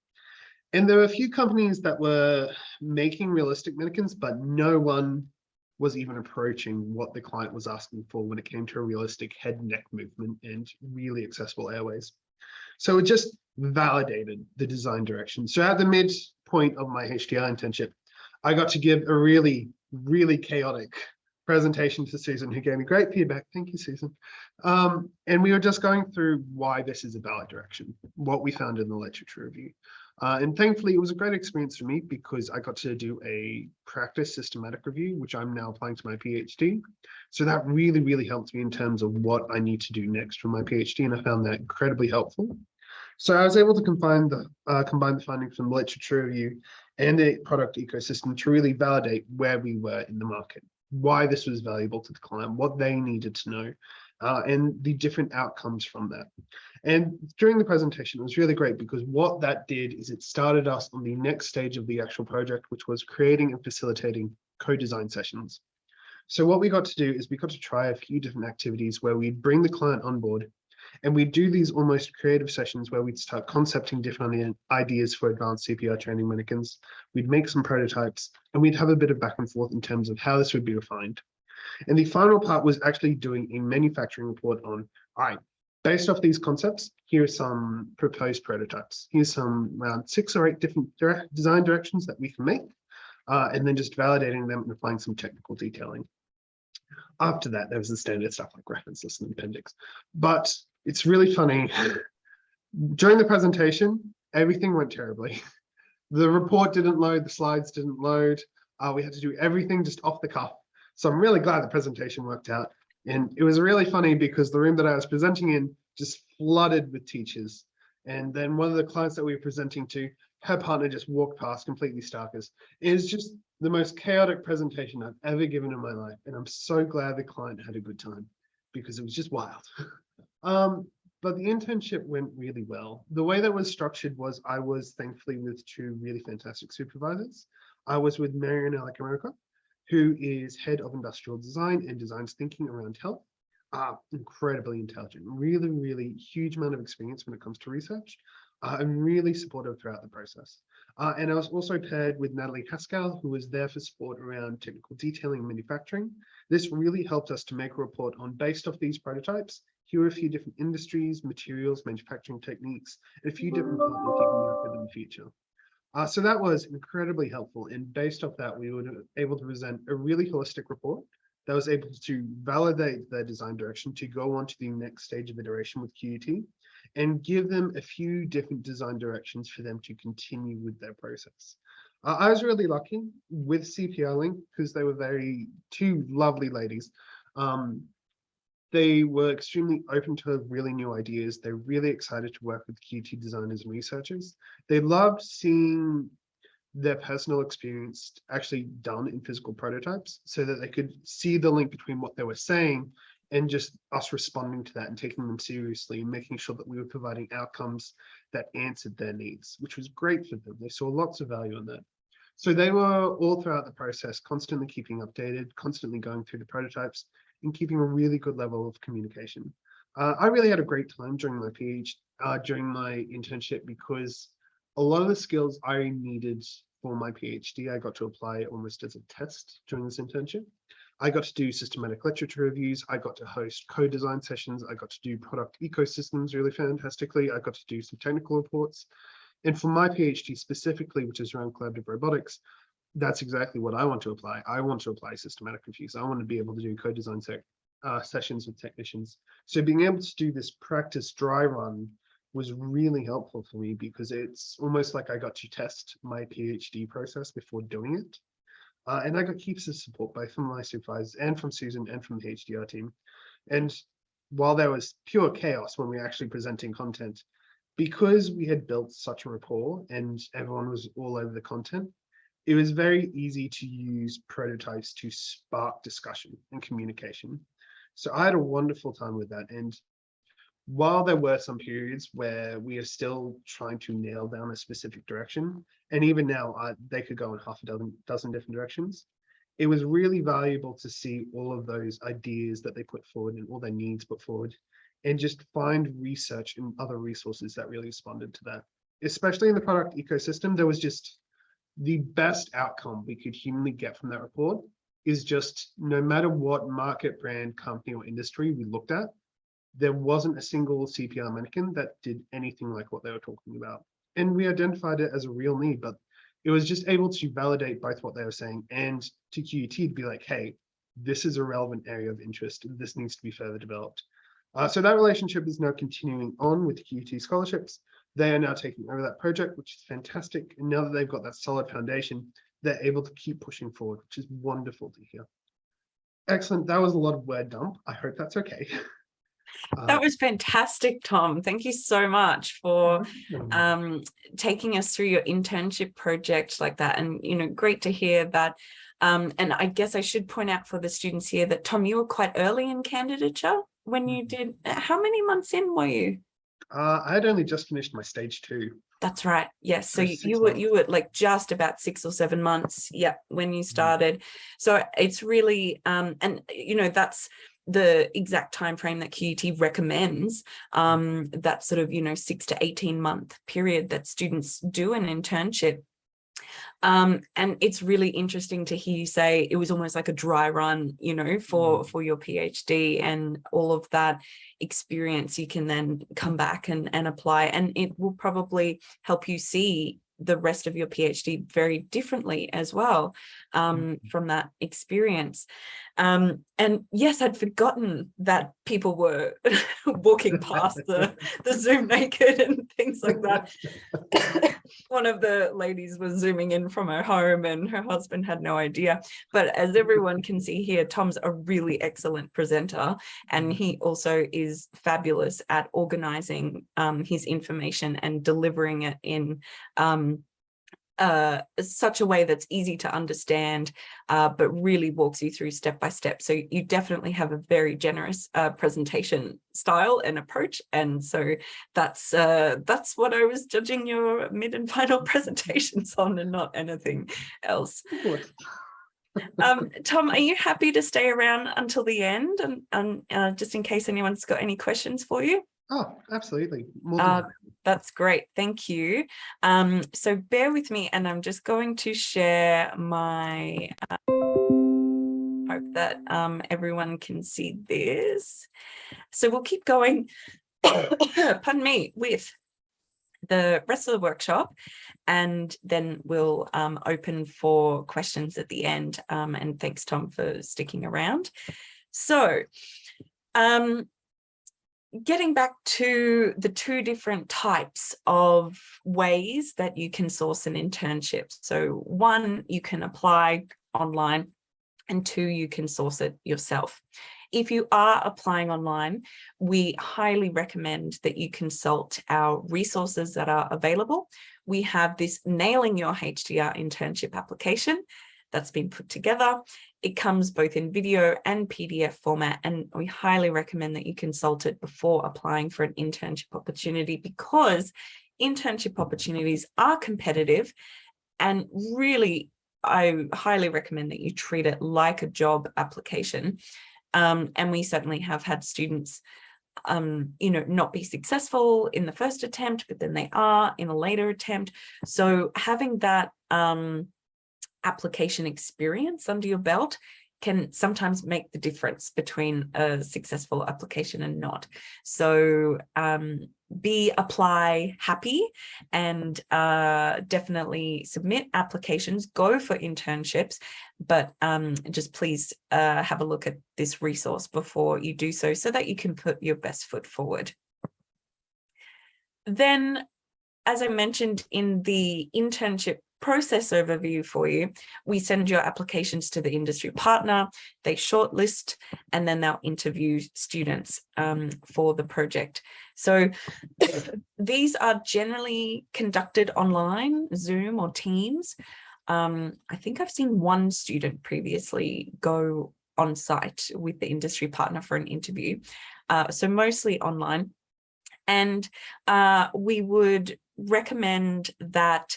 And there were a few companies that were making realistic mannequins, but no one was even approaching what the client was asking for when it came to a realistic head and neck movement and really accessible airways. So it just validated the design direction. So at the midpoint of my HDR internship, I got to give a really chaotic presentation to Susan, who gave me great feedback. Thank you, Susan. And we were just going through why this is a valid direction, what we found in the literature review. And thankfully, it was a great experience for me because I got to do a practice systematic review, which I'm now applying to my PhD. So that really helped me in terms of what I need to do next for my PhD, and I found that incredibly helpful. So I was able to combine the findings from the literature review and the product ecosystem to really validate where we were in the market, why this was valuable to the client, what they needed to know, and the different outcomes from that. And during the presentation, it was really great because what that did is it started us on the next stage of the actual project, which was creating and facilitating co-design sessions. So what we got to do is we got to try a few different activities where we'd bring the client on board, and we'd do these almost creative sessions where we'd start concepting different ideas for advanced CPR training mannequins. We'd make some prototypes, and we'd have a bit of back and forth in terms of how this would be refined. And the final part was actually doing a manufacturing report on, all right, based off these concepts, here are some proposed prototypes. Here's some around 6 or 8 different design directions that we can make, and then just validating them and applying some technical detailing. After that, there was the standard stuff like reference list and appendix. But it's really funny. During the presentation, everything went terribly. The report didn't load, the slides didn't load. We had to do everything just off the cuff. So I'm really glad the presentation worked out. And it was really funny because the room that I was presenting in just flooded with teachers. And then one of the clients that we were presenting to, her partner just walked past completely starkers. It was just the most chaotic presentation I've ever given in my life. And I'm so glad the client had a good time because it was just wild. But the internship went really well. The way that was structured was I was thankfully with 2 really fantastic supervisors. I was with Marianella Camerica, who is head of industrial design and designs thinking around health. Incredibly intelligent, really huge amount of experience when it comes to research, and really supportive throughout the process. And I was also paired with Natalie Haskell, who was there for support around technical detailing and manufacturing. This really helped us to make a report on, based off these prototypes, here are a few different industries, materials, manufacturing techniques, and a few different partners you can work with in the future. So that was incredibly helpful. And based off that, we were able to present a really holistic report that was able to validate their design direction to go on to the next stage of iteration with QUT and give them a few different design directions for them to continue with their process. I was really lucky with CPR Link because they were 2 lovely ladies. They were extremely open to really new ideas. They're really excited to work with QT designers and researchers. They loved seeing their personal experience actually done in physical prototypes so that they could see the link between what they were saying and just us responding to that and taking them seriously and making sure that we were providing outcomes that answered their needs, which was great for them. They saw lots of value in that. So they were all throughout the process, constantly keeping updated, constantly going through the prototypes, and keeping a really good level of communication. I really had a great time during my during my internship because a lot of the skills I needed for my PhD, I got to apply almost as a test during this internship. I got to do systematic literature reviews. I got to host co-design sessions. I got to do product ecosystems really fantastically. I got to do some technical reports. And for my PhD specifically, which is around collaborative robotics, that's exactly what I want to apply. I want to apply systematic reviews. I want to be able to do co-design sessions with technicians. So being able to do this practice dry run was really helpful for me because it's almost like I got to test my PhD process before doing it. And I got heaps of support both from my supervisors and from Susan and from the HDR team. And while there was pure chaos when we were actually presenting content, because we had built such a rapport and everyone was all over the content, it was very easy to use prototypes to spark discussion and communication. So I had a wonderful time with that. And while there were some periods where we are still trying to nail down a specific direction, and even now they could go in half a dozen different directions, it was really valuable to see all of those ideas that they put forward and all their needs put forward, and just find research and other resources that really responded to that. Especially in the product ecosystem, there was just the best outcome we could humanly get from that report is just no matter what market, brand, company, or industry we looked at, there wasn't a single CPR mannequin that did anything like what they were talking about. And we identified it as a real need, but it was just able to validate both what they were saying and to QUT to be like, hey, this is a relevant area of interest. This needs to be further developed. So that relationship is now continuing on with QUT scholarships. They are now taking over that project, which is fantastic. And now that they've got that solid foundation, they're able to keep pushing forward, which is wonderful to hear. Excellent. That was a lot of word dump. I hope that's okay. That was fantastic, Tom. Thank you so much for taking us through your internship project like that. And, you know, great to hear that. And I guess I should point out for the students here that, Tom, you were quite early in candidature when you did. How many months in were you? I had only just finished my stage 2. That's right. Yes. So you months. were like just about 6 or 7 months. Yeah. When you started. So it's really, and you know, that's the exact time frame that QUT recommends, that sort of, you know, 6 to 18 month period that students do an internship. And it's really interesting to hear you say it was almost like a dry run, you know, for your PhD, and all of that experience you can then come back and apply, and it will probably help you see the rest of your PhD very differently as well, from that experience. And yes, I'd forgotten that people were walking past the Zoom naked and things like that. One of the ladies was zooming in from her home and her husband had no idea. But as everyone can see here, Tom's a really excellent presenter, and he also is fabulous at organizing his information and delivering it in such a way that's easy to understand, but really walks you through step by step. So you definitely have a very generous presentation style and approach. And so that's what I was judging your mid and final presentations on, and not anything else. Tom, are you happy to stay around until the end, and just in case anyone's got any questions for you? Oh, absolutely. That's great. Thank you. So bear with me, and I'm just going to share my, hope that everyone can see this. So we'll keep going, pardon me, with the rest of the workshop, and then we'll open for questions at the end. And thanks, Tom, for sticking around. So, getting back to the 2 different types of ways that you can source an internship. So 1, you can apply online, and 2, you can source it yourself. If you are applying online, we highly recommend that you consult our resources that are available. We have this Nailing Your HDR Internship application that's been put together. It comes both in video and PDF format, and we highly recommend that you consult it before applying for an internship opportunity, because internship opportunities are competitive, and really, I highly recommend that you treat it like a job application. And we certainly have had students, you know, not be successful in the first attempt, but then they are in a later attempt. So having that application experience under your belt can sometimes make the difference between a successful application and not. So be apply happy, and definitely submit applications, go for internships, but just please have a look at this resource before you do so that you can put your best foot forward. Then, as I mentioned in the internship process overview for you. We send your applications to the industry partner, they shortlist, and then they'll interview students for the project. So these are generally conducted online, Zoom or Teams. I think I've seen one student previously go on site with the industry partner for an interview. So mostly online. And we would recommend that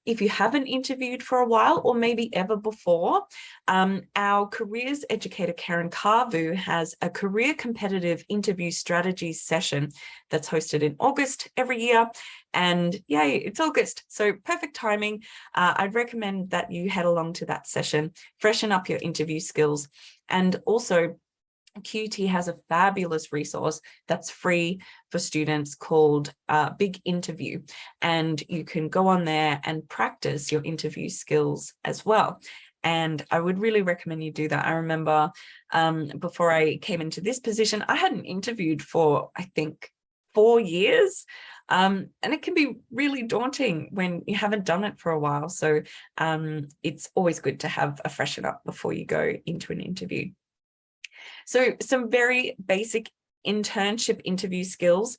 if you haven't interviewed for a while or maybe ever before, our careers educator, Karen Carvu, has a career competitive interview strategies session that's hosted in August every year. And yay, it's August. So perfect timing. I'd recommend that you head along to that session, freshen up your interview skills. And also, QT has a fabulous resource that's free for students called Big Interview, and you can go on there and practice your interview skills as well. And I would really recommend you do that. I remember before I came into this position, I hadn't interviewed for, I think, 4 years. And it can be really daunting when you haven't done it for a while. So it's always good to have a freshen up before you go into an interview. So some very basic internship interview skills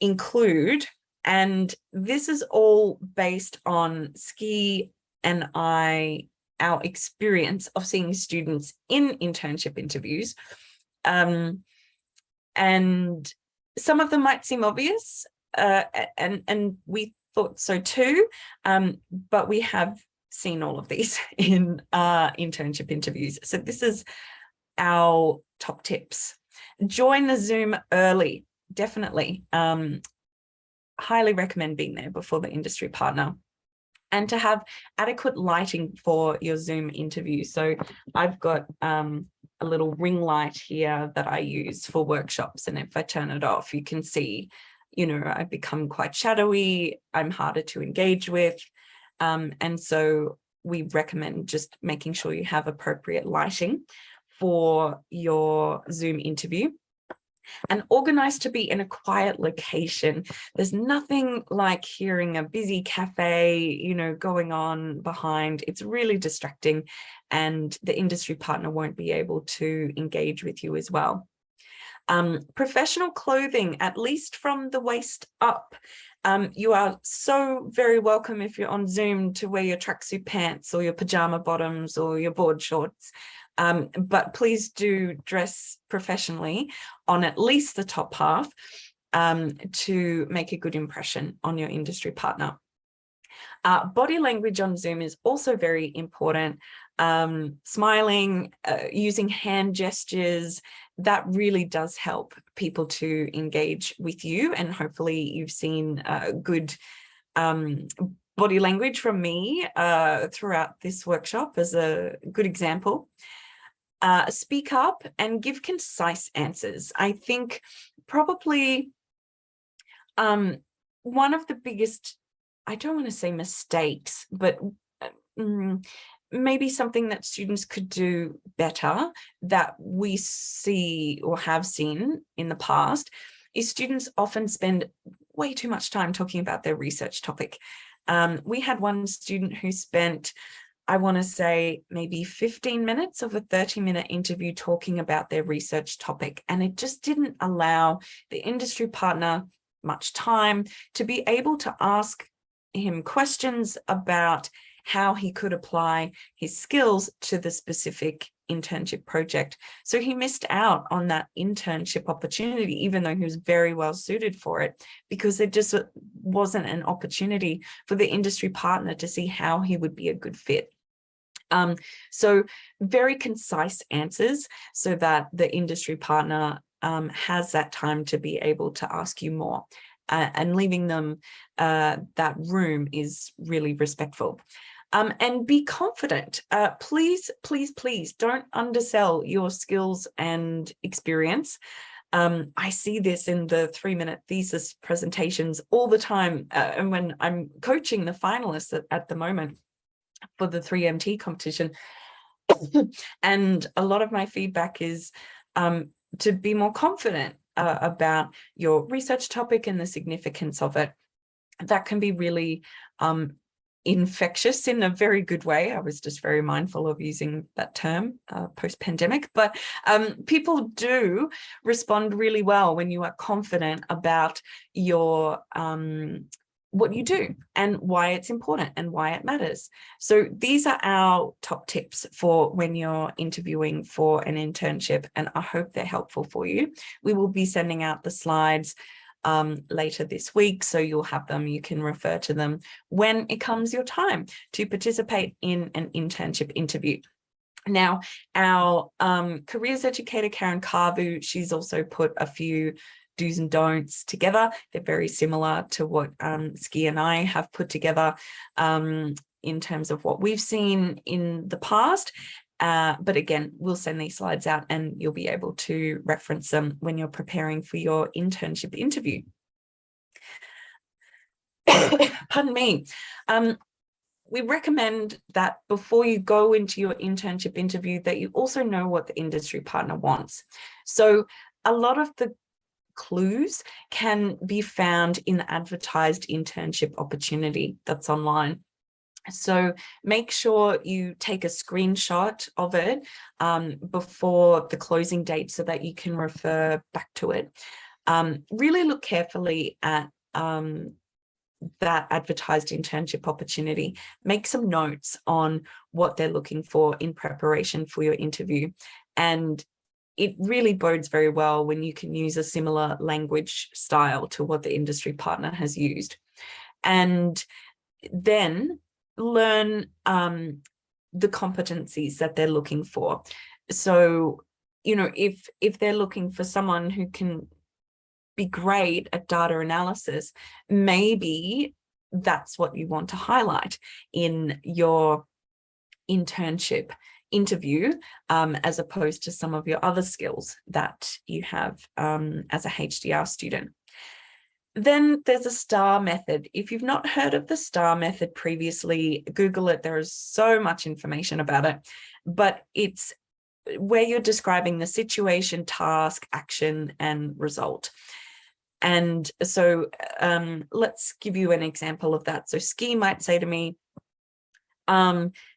include, and this is all based on Ski and our experience of seeing students in internship interviews. And some of them might seem obvious, and we thought so too, but we have seen all of these in internship interviews. So this is our top tips. Join the Zoom early, definitely. Highly recommend being there before the industry partner, and to have adequate lighting for your Zoom interview. So I've got a little ring light here that I use for workshops, and if I turn it off, you can see, you know, I've become quite shadowy, I'm harder to engage with. And so we recommend just making sure you have appropriate lighting for your Zoom interview, and organize to be in a quiet location. There's nothing like hearing a busy cafe, you know, going on behind. It's really distracting, and the industry partner won't be able to engage with you as well. Professional clothing, at least from the waist up. You are so very welcome if you're on Zoom to wear your tracksuit pants or your pajama bottoms or your board shorts. But please do dress professionally on at least the top half to make a good impression on your industry partner. Body language on Zoom is also very important. Smiling, using hand gestures, that really does help people to engage with you. And hopefully you've seen good body language from me throughout this workshop as a good example. Speak up and give concise answers. I think probably one of the biggest, I don't want to say mistakes, but maybe something that students could do better that we see or have seen in the past is students often spend way too much time talking about their research topic. We had one student who spent, I want to say, maybe 15 minutes of a 30-minute interview talking about their research topic, and it just didn't allow the industry partner much time to be able to ask him questions about how he could apply his skills to the specific internship project. So he missed out on that internship opportunity, even though he was very well suited for it, because there just wasn't an opportunity for the industry partner to see how he would be a good fit. So very concise answers so that the industry partner has that time to be able to ask you more, and leaving them that room is really respectful. And be confident. Please, please, please don't undersell your skills and experience. I see this in the 3-minute thesis presentations all the time. And when I'm coaching the finalists at the moment for the 3MT competition, and a lot of my feedback is to be more confident about your research topic and the significance of it. That can be really infectious in a very good way. I was just very mindful of using that term post-pandemic, but people do respond really well when you are confident about your what you do and why it's important and why it matters. So these are our top tips for when you're interviewing for an internship, and I hope they're helpful for you. We will be sending out the slides later this week, so you'll have them. You can refer to them when it comes your time to participate in an internship interview. Now, our careers educator, Karen Carvu, she's also put a few do's and don'ts together. They're very similar to what Ski and I have put together in terms of what we've seen in the past. But again, we'll send these slides out and you'll be able to reference them when you're preparing for your internship interview. Pardon me. We recommend that before you go into your internship interview, that you also know what the industry partner wants. So a lot of the clues can be found in the advertised internship opportunity that's online. So make sure you take a screenshot of it before the closing date so that you can refer back to it. Really look carefully at that advertised internship opportunity. Make some notes on what they're looking for in preparation for your interview. And it really bodes very well when you can use a similar language style to what the industry partner has used. And then learn the competencies that they're looking for. So, you know, if they're looking for someone who can be great at data analysis, maybe that's what you want to highlight in your internship interview, as opposed to some of your other skills that you have as a HDR student. Then there's a STAR method. If you've not heard of the STAR method previously, Google it. There is so much information about it, but it's where you're describing the situation, task, action, and result. And so let's give you an example of that. So Ski might say to me,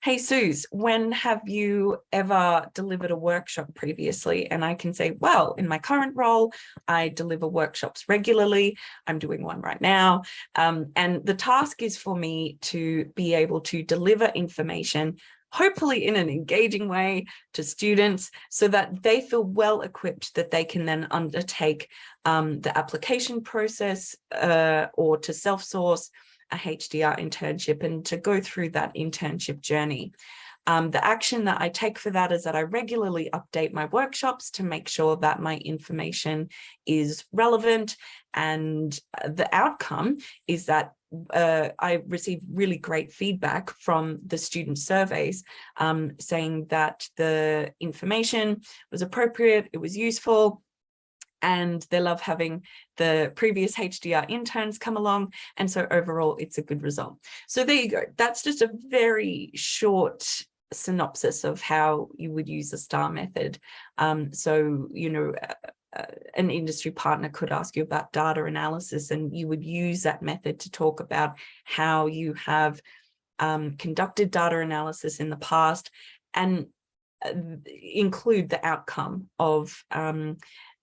hey, Suze, when have you ever delivered a workshop previously? And I can say, well, in my current role, I deliver workshops regularly. I'm doing one right now. And the task is for me to be able to deliver information, hopefully in an engaging way, to students so that they feel well equipped that they can then undertake the application process or to self-source a HDR internship and to go through that internship journey. The action that I take for that is that I regularly update my workshops to make sure that my information is relevant, and the outcome is that I received really great feedback from the student surveys saying that the information was appropriate, it was useful, and they love having the previous HDR interns come along. And so overall, it's a good result. So there you go. That's just a very short synopsis of how you would use the STAR method. So, you know, an industry partner could ask you about data analysis, and you would use that method to talk about how you have conducted data analysis in the past and include the outcome of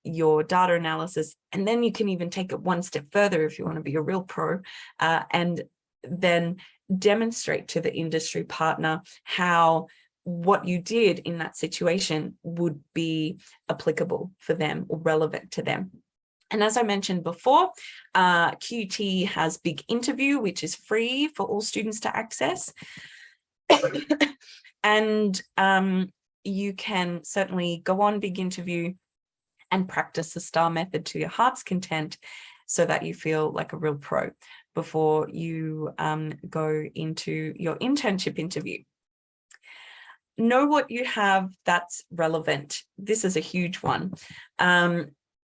your data analysis. And then you can even take it one step further if you want to be a real pro, and then demonstrate to the industry partner how what you did in that situation would be applicable for them or relevant to them. And as I mentioned before, QT has Big Interview, which is free for all students to access. And you can certainly go on Big Interview and practice the STAR method to your heart's content so that you feel like a real pro before you go into your internship interview. Know what you have that's relevant. This is a huge one.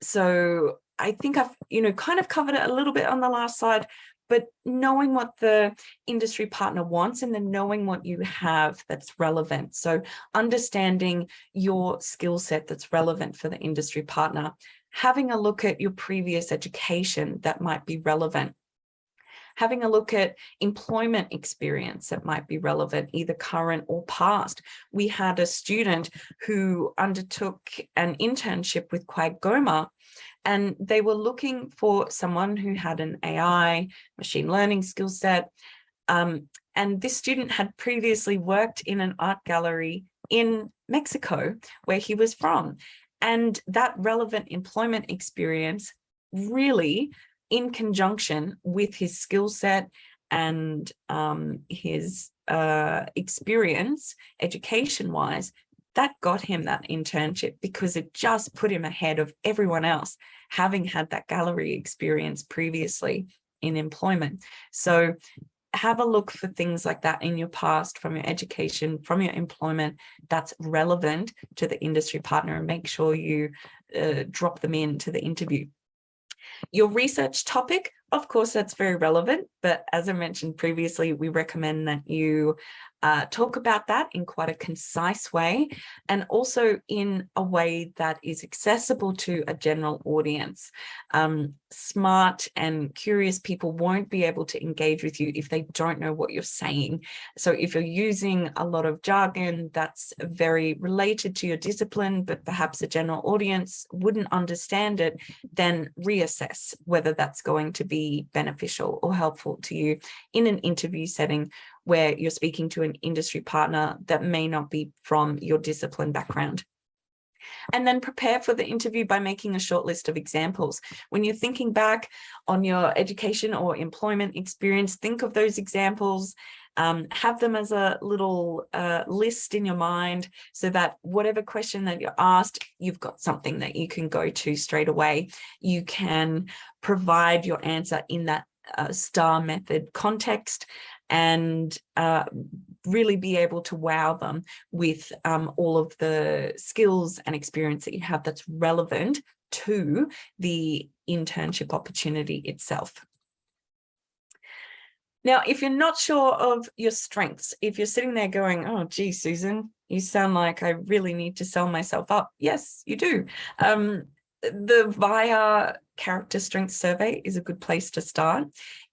So I think I've, kind of covered it a little bit on the last slide, but knowing what the industry partner wants and then knowing what you have that's relevant. So understanding your skill set that's relevant for the industry partner, having a look at your previous education that might be relevant, Having a look at employment experience that might be relevant, either current or past. We had a student who undertook an internship with Quagoma, and they were looking for someone who had an AI, machine learning skill set. And this student had previously worked in an art gallery in Mexico, where he was from. And that relevant employment experience really, in conjunction with his skill set and his experience, education-wise, that got him that internship, because it just put him ahead of everyone else, having had that gallery experience previously in employment. So have a look for things like that in your past, from your education, from your employment, that's relevant to the industry partner, and make sure you drop them into the interview. Your research topic, of course, that's very relevant, but as I mentioned previously, we recommend that you talk about that in quite a concise way, and also in a way that is accessible to a general audience. Smart and curious people won't be able to engage with you if they don't know what you're saying. So if you're using a lot of jargon that's very related to your discipline, but perhaps the general audience wouldn't understand it, then reassess whether that's going to be beneficial or helpful to you in an interview setting where you're speaking to an industry partner that may not be from your discipline background. And then prepare for the interview by making a short list of examples. When you're thinking back on your education or employment experience, think of those examples, have them as a little list in your mind, so that whatever question that you're asked, you've got something that you can go to straight away. You can provide your answer in that STAR method context, and really be able to wow them with all of the skills and experience that you have that's relevant to the internship opportunity itself. Now, if you're not sure of your strengths, if you're sitting there going, oh, gee, Susan, you sound like I really need to sell myself up. Yes, you do. The VIA character strengths survey is a good place to start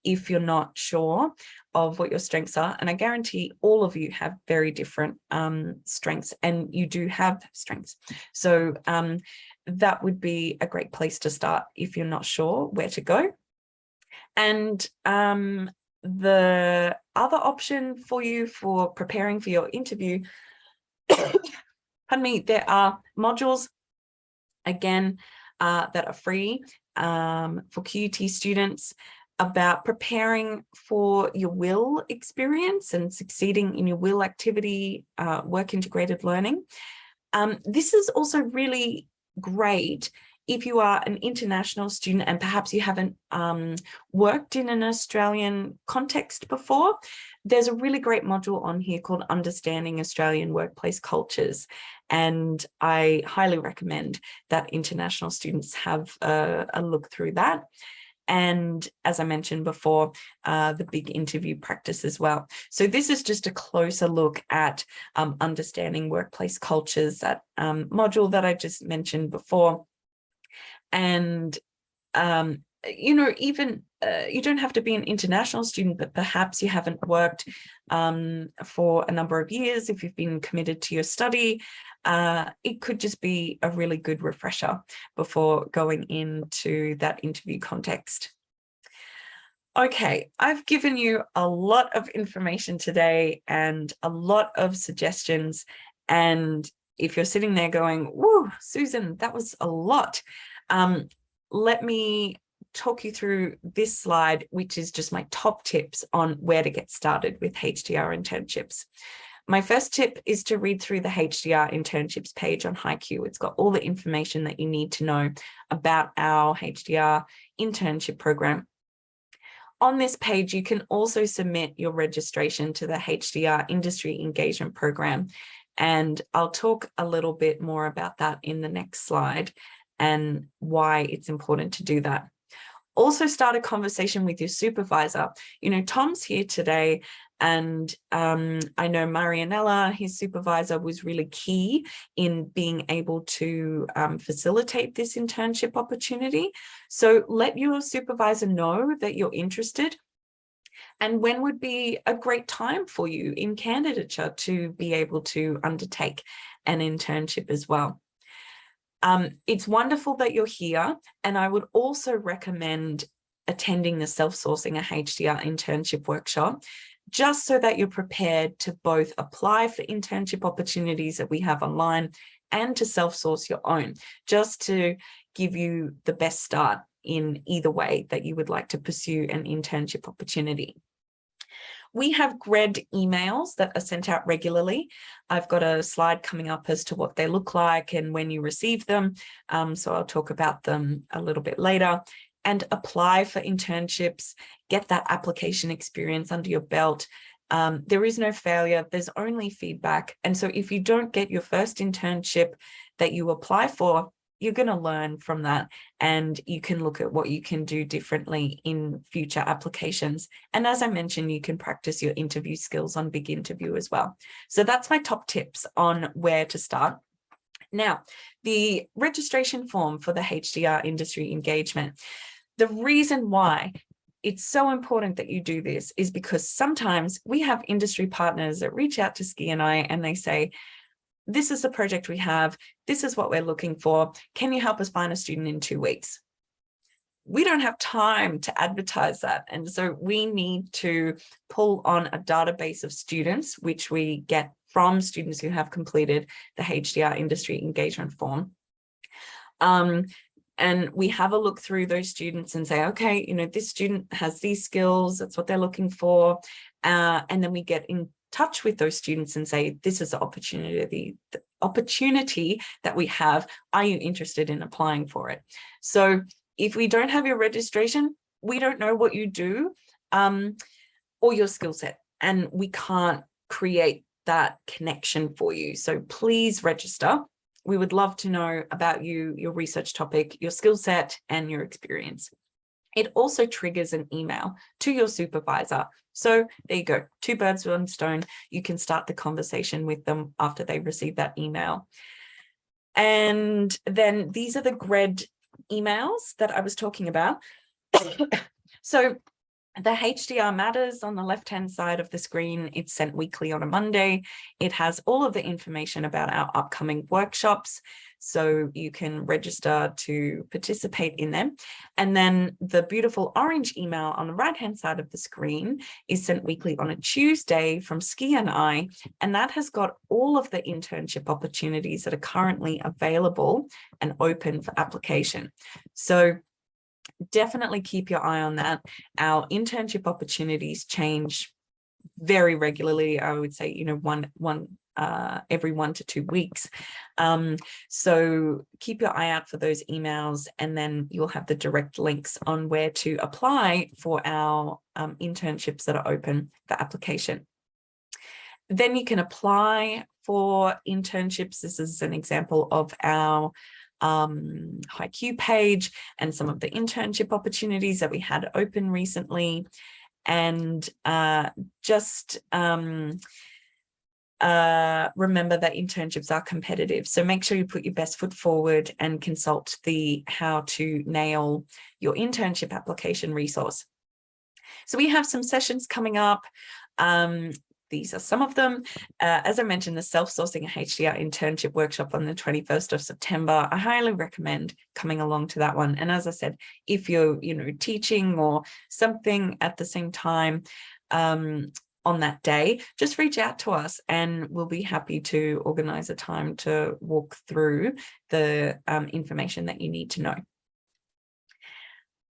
if you're not sure of what your strengths are. And I guarantee all of you have very different strengths, and you do have strengths. So that would be a great place to start if you're not sure where to go. And the other option for you for preparing for your interview, pardon me, there are modules, again, that are free for QUT students about preparing for your WIL experience and succeeding in your WIL activity, work integrated learning. This is also really great if you are an international student and perhaps you haven't worked in an Australian context before. There's a really great module on here called Understanding Australian Workplace Cultures, and I highly recommend that international students have a look through that. And as I mentioned before, the big interview practice as well. So this is just a closer look at understanding workplace cultures, that module that I just mentioned before. And, you know, even you don't have to be an international student, but perhaps you haven't worked for a number of years. If you've been committed to your study, it could just be a really good refresher before going into that interview context. Okay, I've given you a lot of information today and a lot of suggestions. And if you're sitting there going, whoa, Susan, that was a lot. Let me talk you through this slide, which is just my top tips on where to get started with HDR internships. My first tip is to read through the HDR internships page on HiQ. It's got all the information that you need to know about our HDR internship program. On this page, you can also submit your registration to the HDR Industry Engagement Program. And I'll talk a little bit more about that in the next slide and why it's important to do that. Also start a conversation with your supervisor. You know, Tom's here today, and I know Marianella, his supervisor, was really key in being able to facilitate this internship opportunity. So let your supervisor know that you're interested. And when would be a great time for you in candidature to be able to undertake an internship as well? It's wonderful that you're here, and I would also recommend attending the Self-Sourcing a HDR Internship workshop, just so that you're prepared to both apply for internship opportunities that we have online and to self-source your own, just to give you the best start in either way that you would like to pursue an internship opportunity. We have GRED emails that are sent out regularly. I've got a slide coming up as to what they look like and when you receive them. So I'll talk about them a little bit later. And apply for internships, get that application experience under your belt. There is no failure, there's only feedback. And so if you don't get your first internship that you apply for, you're going to learn from that, and you can look at what you can do differently in future applications. And as I mentioned, you can practice your interview skills on Big Interview as well. So that's my top tips on where to start. Now, the registration form for the HDR industry engagement. The reason why it's so important that you do this is because sometimes we have industry partners that reach out to Ski and I, and they say, this is the project we have, this is what we're looking for, can you help us find a student in 2 weeks? We don't have time to advertise that. And so we need to pull on a database of students, which we get from students who have completed the HDR industry engagement form. And we have a look through those students and say, okay, you know, this student has these skills, that's what they're looking for. And then we get in touch with those students and say, this is the opportunity that we have. Are you interested in applying for it? So if we don't have your registration, we don't know what you do or your skill set, and we can't create that connection for you. So please register. We would love to know about you, your research topic, your skill set, and your experience. It also triggers an email to your supervisor. So there you go, 2 birds, 1 stone. You can start the conversation with them after they receive that email. And then these are the GRED emails that I was talking about. So the HDR Matters on the left-hand side of the screen, it's sent weekly on a Monday. It has all of the information about our upcoming workshops, so you can register to participate in them. And then the beautiful orange email on the right-hand side of the screen is sent weekly on a Tuesday from Ski and I, and that has got all of the internship opportunities that are currently available and open for application. So definitely keep your eye on that. Our internship opportunities change very regularly. I would say, you know, every 1 to 2 weeks. So keep your eye out for those emails, and then you'll have the direct links on where to apply for our internships that are open for application. Then you can apply for internships. This is an example of our HiQ page and some of the internship opportunities that we had open recently. And just remember that internships are competitive. So make sure you put your best foot forward and consult the How to Nail Your Internship Application resource. So we have some sessions coming up. These are some of them. As I mentioned, the Self-Sourcing a HDR Internship workshop on the 21st of September. I highly recommend coming along to that one. And as I said, if you're, teaching or something at the same time on that day, just reach out to us and we'll be happy to organize a time to walk through the information that you need to know.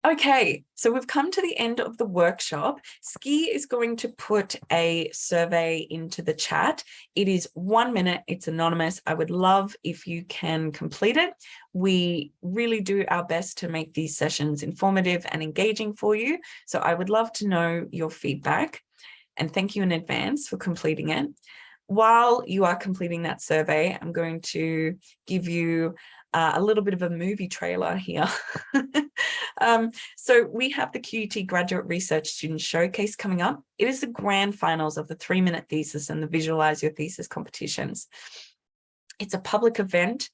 Okay, so we've come to the end of the workshop. Ski is going to put a survey into the chat. It is 1 minute, it's anonymous. I would love if you can complete it. We really do our best to make these sessions informative and engaging for you. So I would love to know your feedback, and thank you in advance for completing it. While you are completing that survey, I'm going to give you a little bit of a movie trailer here. So we have the QUT Graduate Research Student Showcase coming up. It is the grand finals of the 3-minute thesis and the Visualize Your Thesis competitions. It's a public event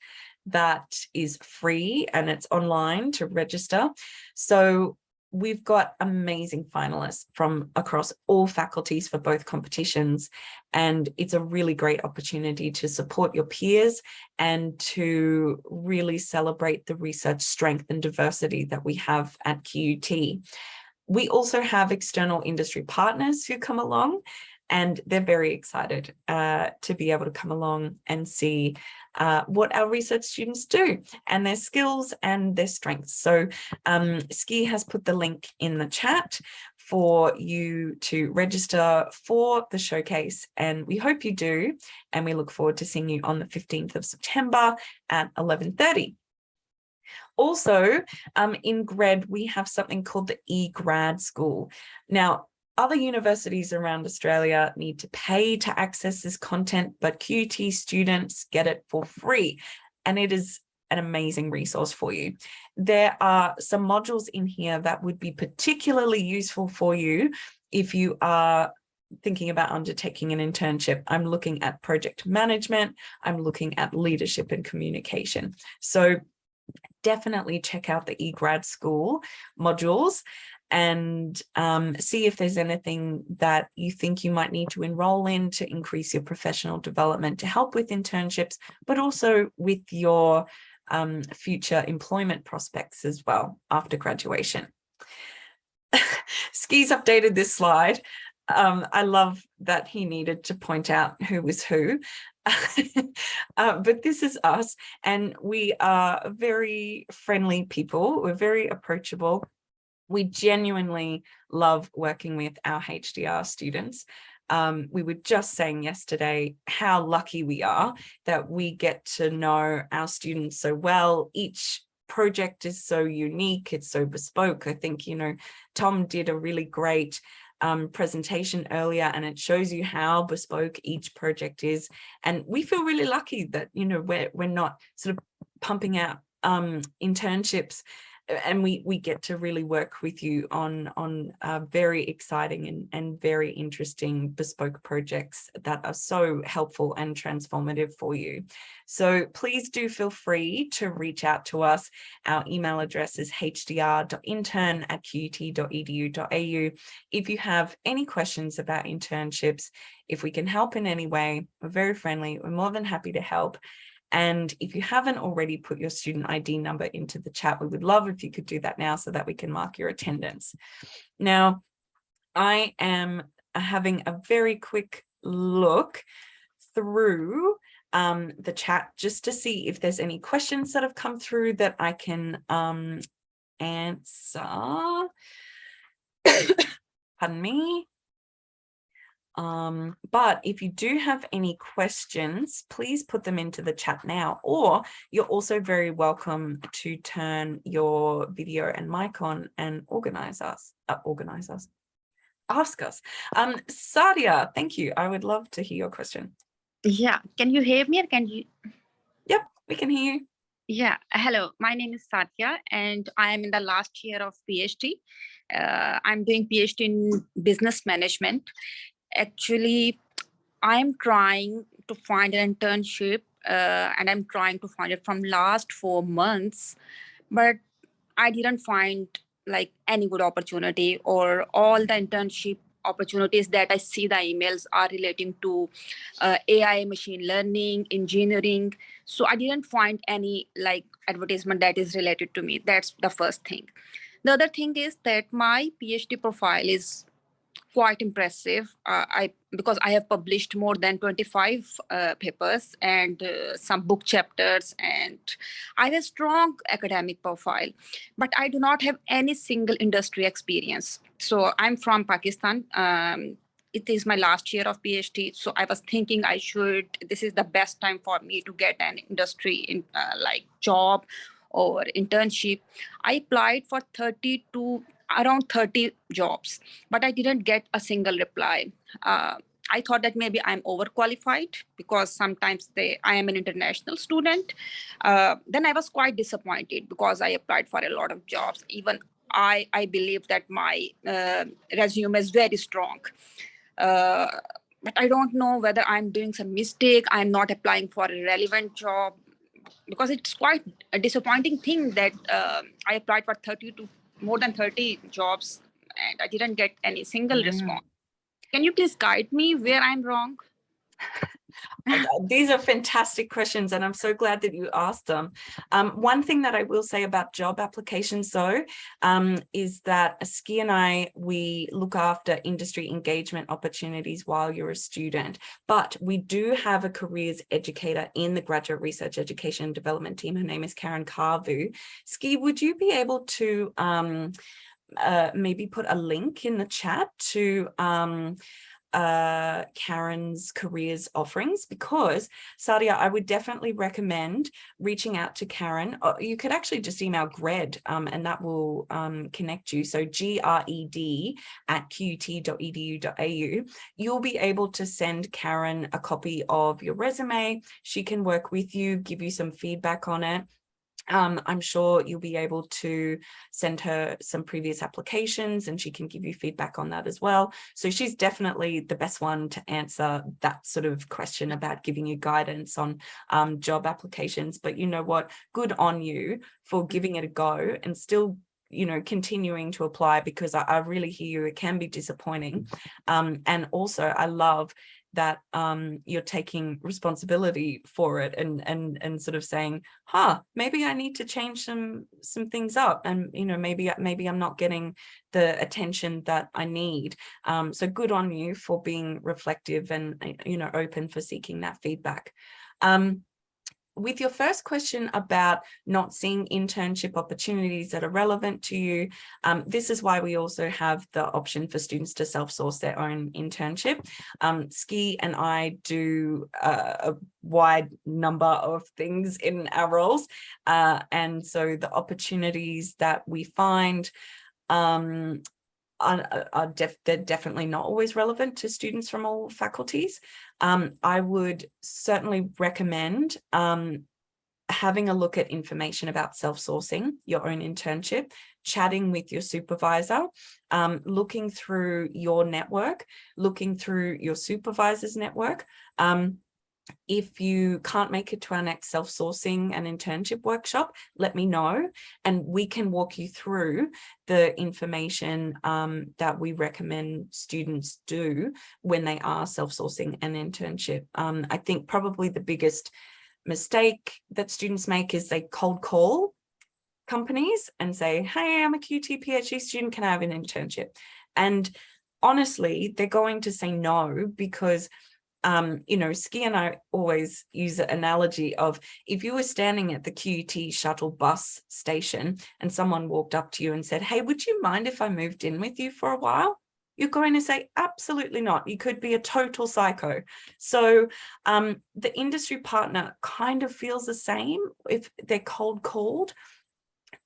that is free and it's online to register. So we've got amazing finalists from across all faculties for both competitions, and it's a really great opportunity to support your peers and to really celebrate the research strength and diversity that we have at QUT. We also have external industry partners who come along, and they're very excited to be able to come along and see what our research students do and their skills and their strengths. So Ski has put the link in the chat for you to register for the showcase, and we hope you do, and we look forward to seeing you on the 15th of September at 11:30. Also, in GRED, we have something called the eGrad School. Now, other universities around Australia need to pay to access this content, but QUT students get it for free, and it is an amazing resource for you. There are some modules in here that would be particularly useful for you if you are thinking about undertaking an internship. I'm looking at project management, I'm looking at leadership and communication. So definitely check out the eGrad School modules and see if there's anything that you think you might need to enroll in to increase your professional development, to help with internships, but also with your future employment prospects as well after graduation. Ski's updated this slide. I love that he needed to point out who was who. But this is us, and we are very friendly people. We're very approachable. We genuinely love working with our HDR students. We were just saying yesterday how lucky we are that we get to know our students so well. Each project is so unique, it's so bespoke. I think, you know, Tom did a really great presentation earlier, and it shows you how bespoke each project is. And we feel really lucky that, you know, we're not sort of pumping out internships, and we get to really work with you on very exciting and very interesting bespoke projects that are so helpful and transformative for you. So please do feel free to reach out to us. Our email address is hdr.intern@qut.edu.au. If you have any questions about internships, if we can help in any way, we're very friendly. We're more than happy to help. And if you haven't already put your student ID number into the chat, we would love if you could do that now so that we can mark your attendance. Now, I am having a very quick look through the chat just to see if there's any questions that have come through that I can answer. Pardon me. But if you do have any questions, please put them into the chat now, or you're also very welcome to turn your video and mic on and ask us. Sadia, thank you. I would love to hear your question. Yeah, can you hear me or can you? Yep, we can hear you. Yeah, hello, my name is Satya and I am in the last year of PhD. I'm doing PhD in business management. Actually, I'm trying to find an internship and I'm trying to find it from last 4 months, but I didn't find like any good opportunity, or all the internship opportunities that I see the emails are relating to AI, machine learning, engineering. So I didn't find any like advertisement that is related to me. That's the first thing. The other thing is that my PhD profile is quite impressive. Because I have published more than 25 papers and some book chapters, and I have a strong academic profile, but I do not have any single industry experience. So I'm from Pakistan. It is my last year of PhD. So I was thinking this is the best time for me to get an industry in like job or internship. I applied for around 30 jobs, but I didn't get a single reply. I thought that maybe I'm overqualified because sometimes I am an international student. Then I was quite disappointed because I applied for a lot of jobs. Even I believe that my resume is very strong. But I don't know whether I'm doing some mistake. I'm not applying for a relevant job, because it's quite a disappointing thing that I applied for 30 to more than 30 jobs and I didn't get any single Yeah. response. Can you please guide me where I'm wrong? These are fantastic questions, and I'm so glad that you asked them. One thing that I will say about job applications, though, is that Ski and I, we look after industry engagement opportunities while you're a student, but we do have a careers educator in the graduate research education and development team. Her name is Karen Carvu. Ski, would you be able to maybe put a link in the chat to Karen's careers offerings? Because Sadia, I would definitely recommend reaching out to Karen. Or you could actually just email Gred and that will connect you. So gred@qut.edu.au. You'll be able to send Karen a copy of your resume. She can work with you, give you some feedback on it. I'm sure you'll be able to send her some previous applications and she can give you feedback on that as well. So she's definitely the best one to answer that sort of question about giving you guidance on job applications. But you know what? Good on you for giving it a go and still, you know, continuing to apply, because I really hear you. It can be disappointing. And also I love that you're taking responsibility for it and sort of saying, maybe I need to change some things up, and you know, maybe I'm not getting the attention that I need. So good on you for being reflective and, you know, open for seeking that feedback. With your first question about not seeing internship opportunities that are relevant to you, this is why we also have the option for students to self-source their own internship. Ski and I do a wide number of things in our roles. And so the opportunities that we find they're definitely not always relevant to students from all faculties. I would certainly recommend having a look at information about self-sourcing your own internship, chatting with your supervisor, looking through your network, looking through your supervisor's network. If you can't make it to our next self-sourcing and internship workshop, let me know and we can walk you through the information that we recommend students do when they are self-sourcing an internship. I think probably the biggest mistake that students make is they cold call companies and say, hey, I'm a QT PhD student, can I have an internship? And honestly, they're going to say no, because you know, Ski and I always use the analogy of, if you were standing at the QUT shuttle bus station and someone walked up to you and said, hey, would you mind if I moved in with you for a while? You're going to say, absolutely not. You could be a total psycho. So the industry partner kind of feels the same if they're cold called.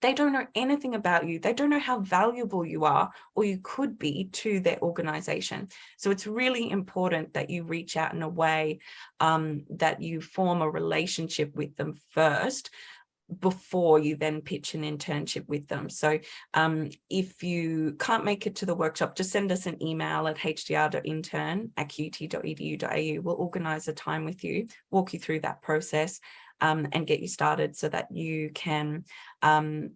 They don't know anything about you. They don't know how valuable you are or you could be to their organization. So it's really important that you reach out in a way that you form a relationship with them first before you then pitch an internship with them. So if you can't make it to the workshop, just send us an email at hdr.intern@qut.edu.au. We'll organize a time with you, walk you through that process, and get you started so that you can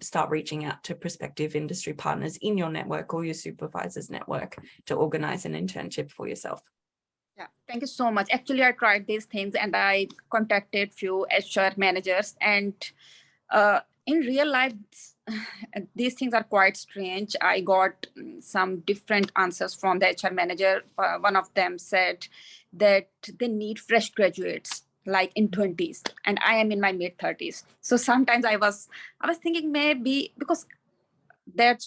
start reaching out to prospective industry partners in your network or your supervisor's network to organize an internship for yourself. Yeah, thank you so much. Actually, I tried these things and I contacted few HR managers, and in real life, these things are quite strange. I got some different answers from the HR manager. One of them said that they need fresh graduates like in 20s, and I am in my mid 30s. So sometimes I was thinking maybe because that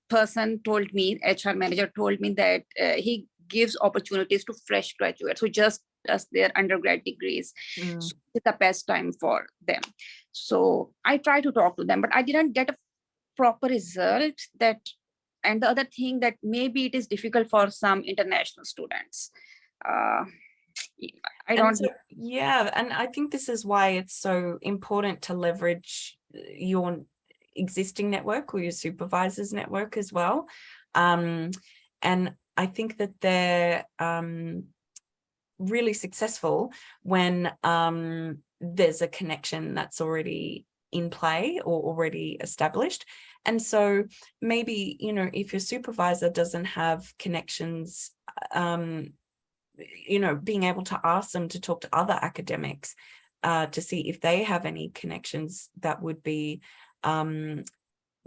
person told me, HR manager told me that he gives opportunities to fresh graduates who just does their undergrad degrees. So it's the best time for them. So I try to talk to them, but I didn't get a proper result. And the other thing that maybe it is difficult for some international students. Yeah, and I think this is why it's so important to leverage your existing network or your supervisor's network as well. And I think that they're really successful when there's a connection that's already in play or already established. And so maybe, you know, if your supervisor doesn't have connections, you know, being able to ask them to talk to other academics to see if they have any connections that would be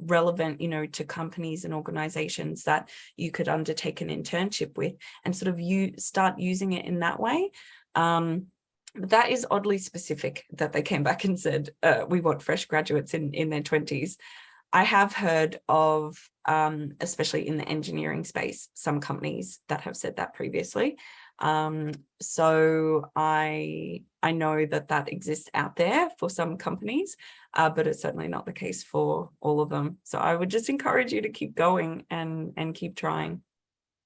relevant, you know, to companies and organizations that you could undertake an internship with, and sort of you start using it in that way. But that is oddly specific that they came back and said, we want fresh graduates in their 20s. I have heard of, especially in the engineering space, some companies that have said that previously. So I know that exists out there for some companies, but it's certainly not the case for all of them. So I would just encourage you to keep going and keep trying.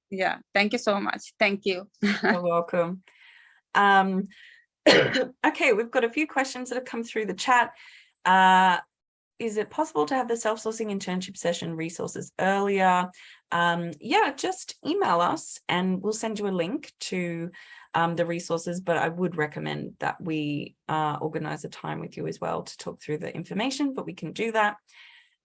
Yeah, thank you so much. Thank you. You're welcome. Okay, we've got a few questions that have come through the chat. Is it possible to have the self-sourcing internship session resources earlier? Yeah, just email us and we'll send you a link to the resources, but I would recommend that we organize a time with you as well to talk through the information, but we can do that.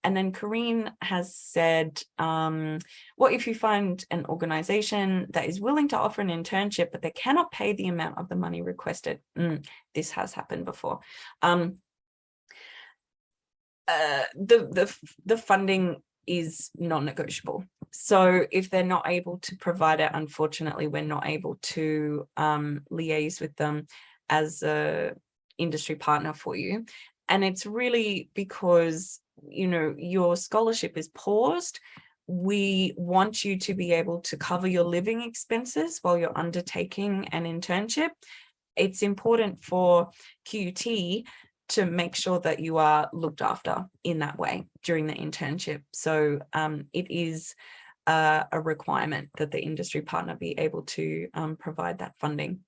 And then Corrine has said, what if you find an organization that is willing to offer an internship, but they cannot pay the amount of the money requested? This has happened before. The funding is non-negotiable. So if they're not able to provide it, unfortunately, we're not able to liaise with them as a industry partner for you. And it's really because, you know, your scholarship is paused. We want you to be able to cover your living expenses while you're undertaking an internship. It's important for QUT to make sure that you are looked after in that way during the internship. So it is a requirement that the industry partner be able to provide that funding.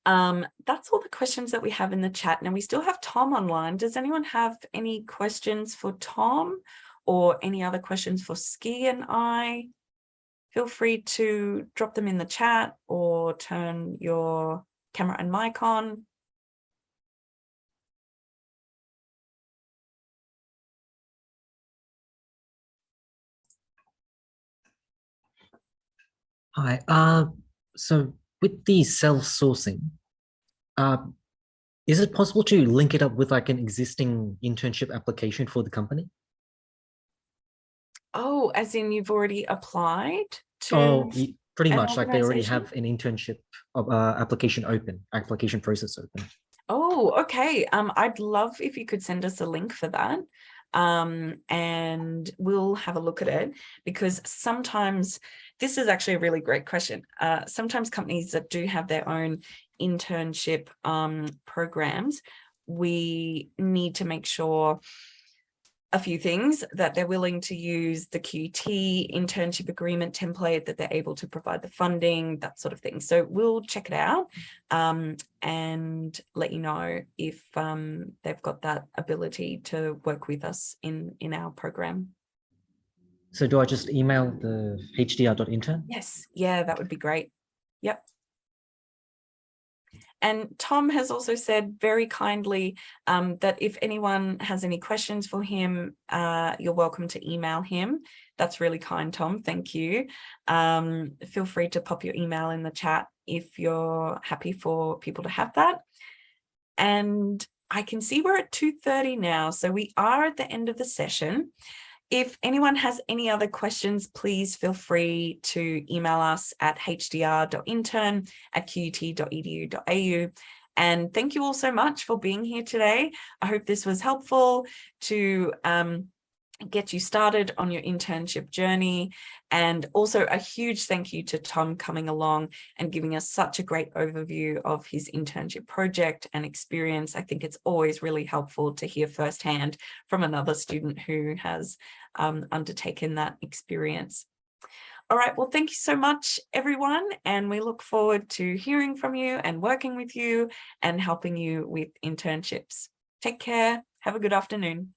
That's all the questions that we have in the chat. Now we still have Tom online. Does anyone have any questions for Tom or any other questions for Ski and I? Feel free to drop them in the chat or turn your camera and mic on. Hi. So with the self-sourcing, is it possible to link it up with like an existing internship application for the company? Oh, as in you've already applied to Pretty an much like they already organization? have an internship application process open. Oh, okay. I'd love if you could send us a link for that. And we'll have a look at it, because sometimes this is actually a really great question. Sometimes companies that do have their own internship programs, we need to make sure a few things, that they're willing to use the QT internship agreement template, that they're able to provide the funding, that sort of thing. So we'll check it out and let you know if they've got that ability to work with us in our program. So do I just email the hdr.intern? Yes, yeah, that would be great. Yep. And Tom has also said very kindly that if anyone has any questions for him, you're welcome to email him. That's really kind, Tom. Thank you. Feel free to pop your email in the chat if you're happy for people to have that. And I can see we're at 2:30 now, so we are at the end of the session. If anyone has any other questions, please feel free to email us at hdr.intern@qut.edu.au. And thank you all so much for being here today. I hope this was helpful to get you started on your internship journey. And also a huge thank you to Tom coming along and giving us such a great overview of his internship project and experience. I think it's always really helpful to hear firsthand from another student who has undertaken that experience. All right, well, thank you so much, everyone. And we look forward to hearing from you and working with you and helping you with internships. Take care. Have a good afternoon.